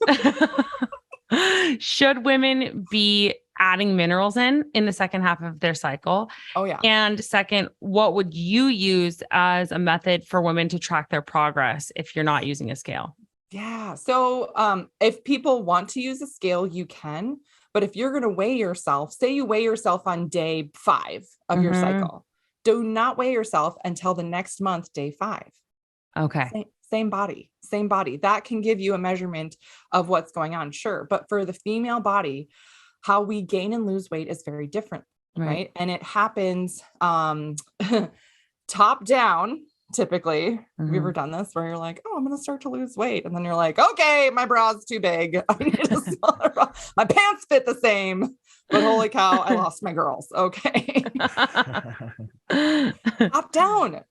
Speaker 3: Should women be adding minerals in the second half of their cycle?
Speaker 1: Oh, yeah.
Speaker 3: And second, what would you use as a method for women to track their progress if you're not using a scale?
Speaker 1: Yeah. So if people want to use a scale, you can. But if you're going to weigh yourself, say you weigh yourself on day 5 of your cycle, do not weigh yourself until the next month, day 5.
Speaker 3: Okay.
Speaker 1: Same body. That can give you a measurement of what's going on. Sure. But for the female body, how we gain and lose weight is very different. Right. And it happens top down. Typically, have you ever done this where you're like, oh, I'm going to start to lose weight. And then you're like, okay, my bra's too big. I need a smaller bra. My pants fit the same, but holy cow, I lost my girls. Okay. Top down.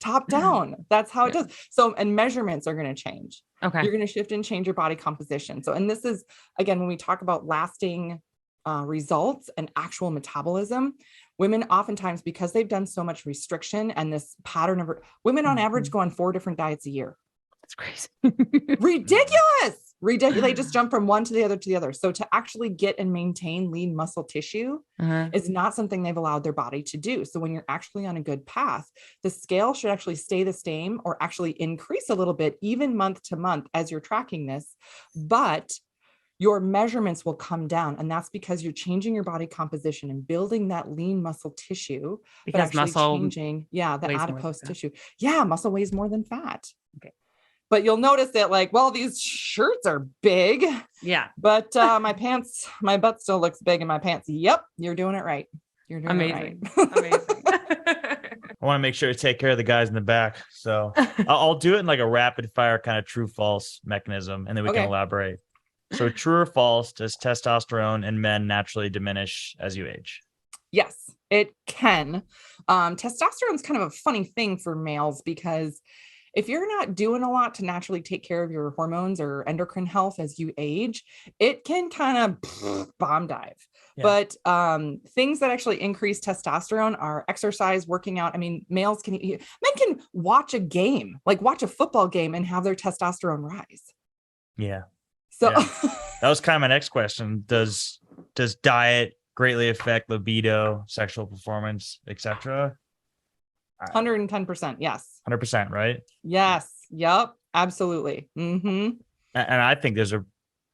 Speaker 1: That's how it does. So, and measurements are going to change.
Speaker 3: Okay.
Speaker 1: You're going to shift and change your body composition. So, and this is, again, when we talk about lasting results and actual metabolism, women oftentimes, because they've done so much restriction and this pattern of women on average go on 4 different diets a year.
Speaker 3: That's crazy.
Speaker 1: Ridiculous. They just jump from one to the other. So to actually get and maintain lean muscle tissue is not something they've allowed their body to do. So when you're actually on a good path, the scale should actually stay the same or actually increase a little bit, even month to month as you're tracking this. But your measurements will come down. And that's because you're changing your body composition and building that lean muscle tissue,
Speaker 3: because
Speaker 1: but actually
Speaker 3: muscle
Speaker 1: changing, the adipose tissue.
Speaker 3: Yeah,
Speaker 1: muscle weighs more than fat. Okay. But you'll notice that like, well, these shirts are big.
Speaker 3: Yeah.
Speaker 1: But my butt still looks big in my pants. Yep. You're doing it right. You're doing
Speaker 3: Amazing.
Speaker 1: it right.
Speaker 3: Amazing.
Speaker 2: I want to make sure to take care of the guys in the back. So I'll do it in like a rapid fire kind of true false mechanism. And then we can elaborate. So true or false, does testosterone in men naturally diminish as you age?
Speaker 1: Yes, it can. Testosterone is kind of a funny thing for males, because if you're not doing a lot to naturally take care of your hormones or endocrine health as you age, it can kind of bomb dive. Yeah. But things that actually increase testosterone are exercise, working out. I mean, men can watch a football game and have their testosterone rise.
Speaker 2: Yeah.
Speaker 1: So
Speaker 2: that was kind of my next question. Does diet greatly affect libido, sexual performance, etc.?
Speaker 1: 110%. Yes.
Speaker 2: 100%, right?
Speaker 1: Yes. Yep. Absolutely. And
Speaker 2: I think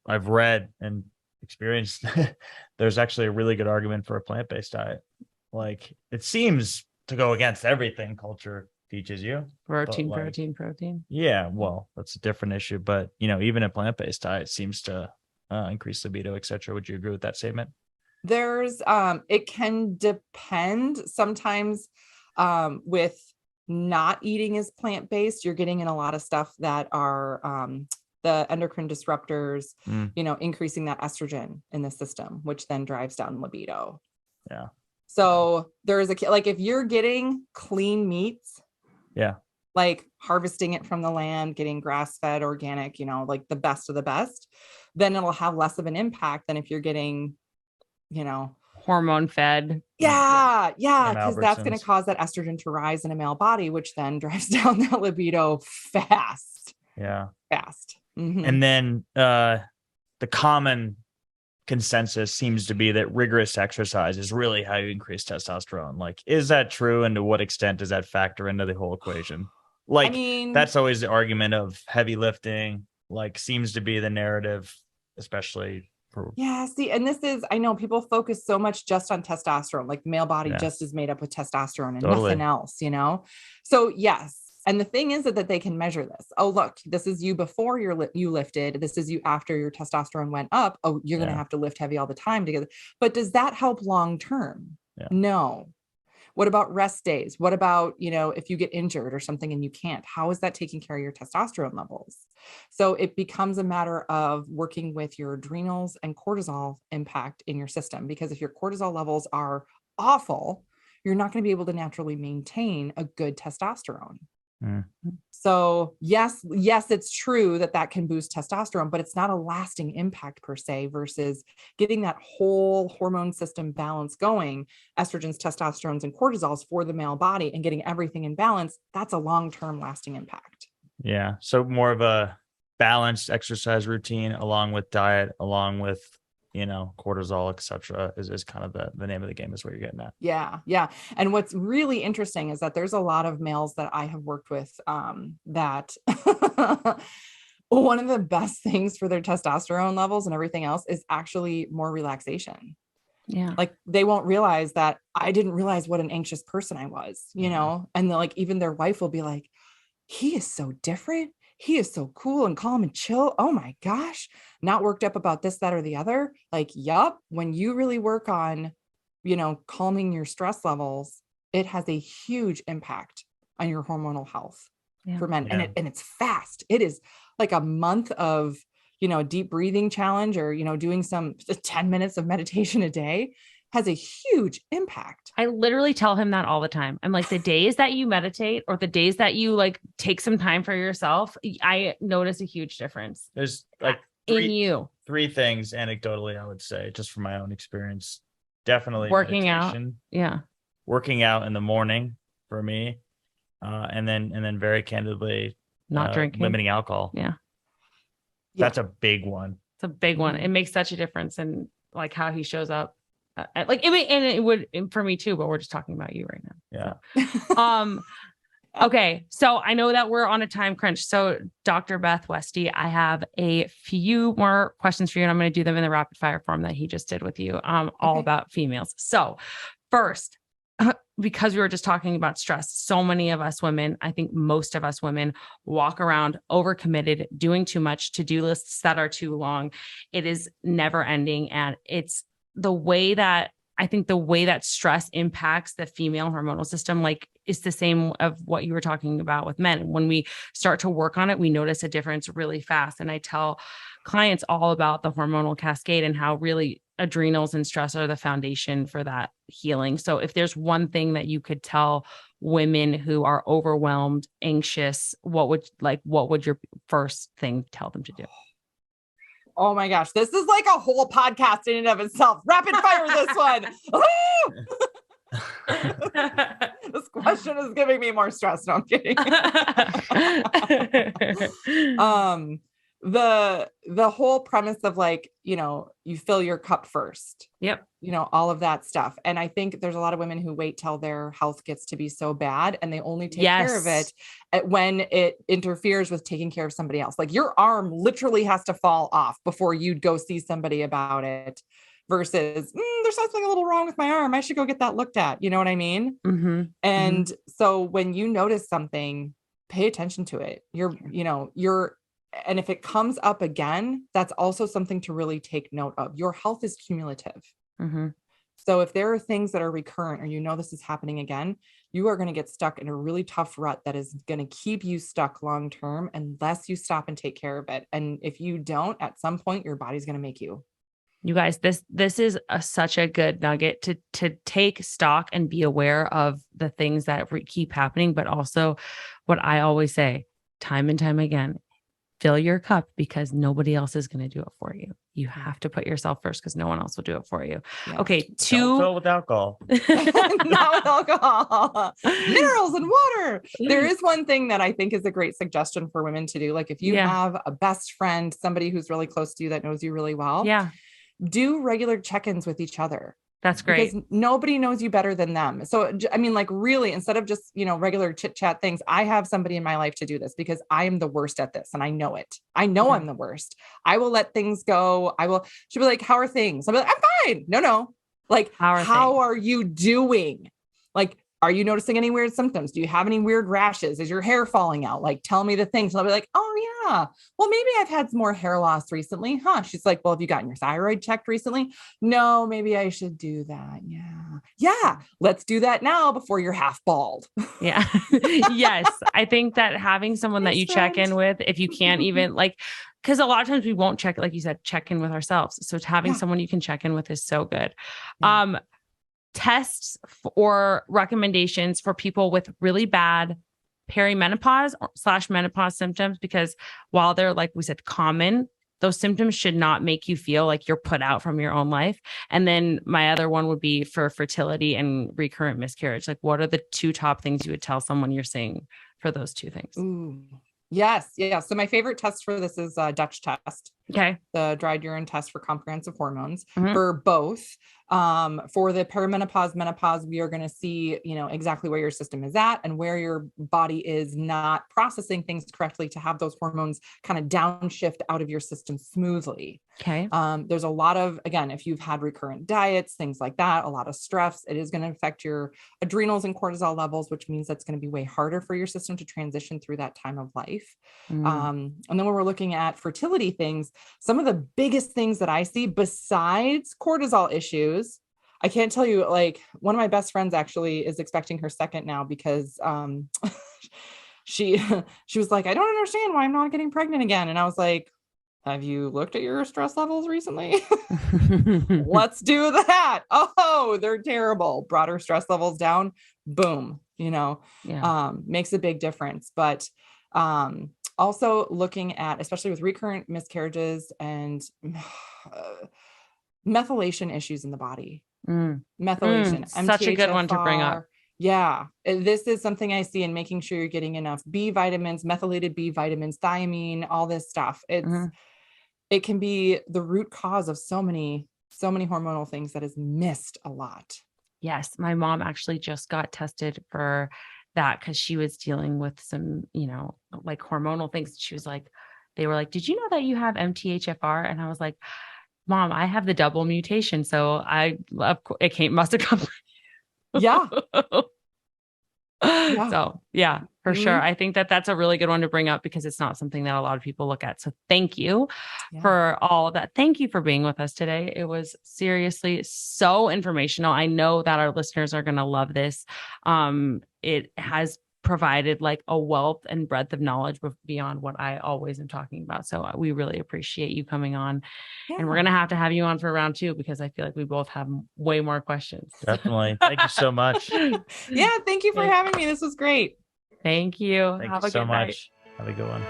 Speaker 2: I've read and experienced, there's actually a really good argument for a plant-based diet. Like, it seems to go against everything culture teaches you.
Speaker 3: Protein.
Speaker 2: Yeah, well, that's a different issue. But, even a plant-based diet seems to increase libido, etc. Would you agree with that statement?
Speaker 1: There's, it can depend. Sometimes with not eating as plant-based, you're getting in a lot of stuff that are the endocrine disruptors, increasing that estrogen in the system, which then drives down libido.
Speaker 2: Yeah.
Speaker 1: So there is if you're getting clean meats, like harvesting it from the land, getting grass-fed, organic, like the best of the best, then it'll have less of an impact than if you're getting,
Speaker 3: hormone fed.
Speaker 1: Yeah. Because that's going to cause that estrogen to rise in a male body, which then drives down that libido fast.
Speaker 2: Yeah.
Speaker 1: Fast.
Speaker 2: And then the common consensus seems to be that rigorous exercise is really how you increase testosterone. Like, is that true? And to what extent does that factor into the whole equation? Like,
Speaker 1: I mean,
Speaker 2: that's always the argument of heavy lifting, like seems to be the narrative, especially for.
Speaker 1: Yeah, see, and this is, I know people focus so much just on testosterone, like male body just is made up with testosterone and nothing else, you know? So yes. And the thing is that they can measure this. Oh, look, this is you before you lifted. This is you after your testosterone went up. Oh, you're going to have to lift heavy all the time together. But does that help long-term? No. What about rest days? What about, you know, if you get injured or something and you can't, how is that taking care of your testosterone levels? So it becomes a matter of working with your adrenals and cortisol impact in your system, because if your cortisol levels are awful, you're not going to be able to naturally maintain a good testosterone. So yes, it's true that can boost testosterone, but it's not a lasting impact per se versus getting that whole hormone system balance going, estrogens, testosterones, and cortisols for the male body and getting everything in balance. That's a long-term lasting impact.
Speaker 2: Yeah. So more of a balanced exercise routine along with diet, along with, you know, cortisol, etc., is kind of the name of the game is what you're getting at.
Speaker 1: Yeah. And what's really interesting is that there's a lot of males that I have worked with that one of the best things for their testosterone levels and everything else is actually more relaxation. Yeah. Like they won't realize that I didn't realize what an anxious person I was, you know, and like even their wife will be like, he is so different. He is so cool and calm and chill. Oh my gosh. Not worked up about this, that, or the other. Like, yup. When you really work on, you know, calming your stress levels, it has a huge impact on your hormonal health for men. Yeah. And it's fast. It is like a month of, you know, deep breathing challenge or, you know, doing 10 minutes of meditation a day has a huge impact.
Speaker 3: I literally tell him that all the time. I'm like, the days that you meditate or the days that you like take some time for yourself, I notice a huge difference.
Speaker 2: There's like three things anecdotally, I would say, just from my own experience. Definitely
Speaker 3: working
Speaker 2: meditation.
Speaker 3: Out. Yeah.
Speaker 2: Working out in the morning for me. And then very candidly,
Speaker 3: not drinking,
Speaker 2: limiting alcohol.
Speaker 3: Yeah.
Speaker 2: That's a big one.
Speaker 3: It's a big one. It makes such a difference in like how he shows up. Like it would for me too, but we're just talking about you right now.
Speaker 2: Yeah.
Speaker 3: So. Okay. So I know that we're on a time crunch. So Dr. Beth Westie, I have a few more questions for you and I'm going to do them in the rapid fire form that he just did with you, all about females. So first, because we were just talking about stress, so many of us women, I think most of us women walk around overcommitted, doing too much, to-do lists that are too long. It is never ending. And it's the way that stress impacts the female hormonal system, like is the same of what you were talking about with men. When we start to work on it, we notice a difference really fast. And I tell clients all about the hormonal cascade and how really adrenals and stress are the foundation for that healing. So if there's one thing that you could tell women who are overwhelmed, anxious, what would your first thing tell them to do?
Speaker 1: Oh my gosh, this is like a whole podcast in and of itself. Rapid fire this one. This question is giving me more stress. No, I'm kidding. The whole premise of like, you know, you fill your cup first.
Speaker 3: Yep.
Speaker 1: You know, all of that stuff. And I think there's a lot of women who wait till their health gets to be so bad and they only take care of it when it interferes with taking care of somebody else. Like your arm literally has to fall off before you'd go see somebody about it versus there's something a little wrong with my arm. I should go get that looked at. You know what I mean?
Speaker 3: Mm-hmm.
Speaker 1: And so when you notice something, pay attention to it. And if it comes up again, that's also something to really take note of. Your health is cumulative.
Speaker 3: Mm-hmm.
Speaker 1: So if there are things that are recurrent or you know this is happening again, you are going to get stuck in a really tough rut that is going to keep you stuck long term unless you stop and take care of it. And if you don't, at some point, your body's going to make you.
Speaker 3: You guys, this is such a good nugget to take stock and be aware of the things that keep happening, but also what I always say time and time again, fill your cup because nobody else is going to do it for you. You have to put yourself first because no one else will do it for you.
Speaker 1: Yeah.
Speaker 3: Okay.
Speaker 2: Don't fill it with alcohol.
Speaker 1: Not with alcohol, minerals and water. There is one thing that I think is a great suggestion for women to do. Like if you have a best friend, somebody who's really close to you that knows you really well, do regular check-ins with each other.
Speaker 3: That's great.
Speaker 1: Because nobody knows you better than them. So, I mean, like really, instead of just, regular chit chat things, I have somebody in my life to do this because I am the worst at this. And I know it. I know I'm the worst. I will let things go. She'll be like, how are things? I'll be like, I'm fine. No. Like, how are you doing? Like, are you noticing any weird symptoms? Do you have any weird rashes? Is your hair falling out? Like, tell me the things. And I'll be like, oh yeah. Well, maybe I've had some more hair loss recently. Huh? She's like, well, have you gotten your thyroid checked recently? No, maybe I should do that. Yeah. Let's do that now before you're half bald.
Speaker 3: Yeah. Yes. I think that having someone that you check in with, if you can't even because a lot of times we won't check, like you said, check in with ourselves. So having someone you can check in with is so good. Yeah. Tests or recommendations for people with really bad perimenopause / menopause symptoms, because while they're, like we said, common, those symptoms should not make you feel like you're put out from your own life. And then my other one would be for fertility and recurrent miscarriage. Like, what are the 2 top things you would tell someone you're seeing for those 2 things?
Speaker 1: Ooh. Yes. Yeah. So my favorite test for this is a Dutch test.
Speaker 3: Okay.
Speaker 1: The dried urine test for comprehensive hormones for both. For the perimenopause, menopause, we are going to see, exactly where your system is at and where your body is not processing things correctly to have those hormones kind of downshift out of your system smoothly.
Speaker 3: Okay.
Speaker 1: There's a lot of, again, if you've had recurrent diets, things like that, a lot of stress, it is going to affect your adrenals and cortisol levels, which means that's going to be way harder for your system to transition through that time of life. And then when we're looking at fertility things, some of the biggest things that I see besides cortisol issues, I can't tell you, like one of my best friends actually is expecting her second now because she was like, I don't understand why I'm not getting pregnant again. And I was like, have you looked at your stress levels recently? Let's do that. Oh, they're terrible. Brought her stress levels down. Boom. Makes a big difference. But also looking at, especially with recurrent miscarriages and methylation issues in the body. Methylation.
Speaker 3: Such a good one to bring up.
Speaker 1: Yeah. This is something I see in making sure you're getting enough B vitamins, methylated B vitamins, thiamine, all this stuff. It can be the root cause of so many hormonal things that is missed a lot.
Speaker 3: Yes. My mom actually just got tested for that because she was dealing with some, like hormonal things. She was like, they were like, did you know that you have MTHFR? And I was like, Mom, I have the double mutation. So must have come.
Speaker 1: Yeah.
Speaker 3: So yeah, for sure. I think that that's a really good one to bring up because it's not something that a lot of people look at. So thank you for all of that. Thank you for being with us today. It was seriously so informational. I know that our listeners are going to love this. It has provided like a wealth and breadth of knowledge beyond what I always am talking about. So we really appreciate you coming on and we're going to have you on for round 2 because I feel like we both have way more questions.
Speaker 2: Definitely. Thank you so much.
Speaker 1: Yeah. Thank you for having me. This was great.
Speaker 3: Thank you.
Speaker 2: Thank you so much. Have a good one.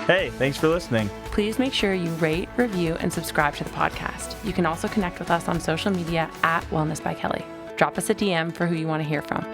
Speaker 2: Hey, thanks for listening.
Speaker 3: Please make sure you rate, review, and subscribe to the podcast. You can also connect with us on social media at Wellness by Kelley. Drop us a DM for who you want to hear from.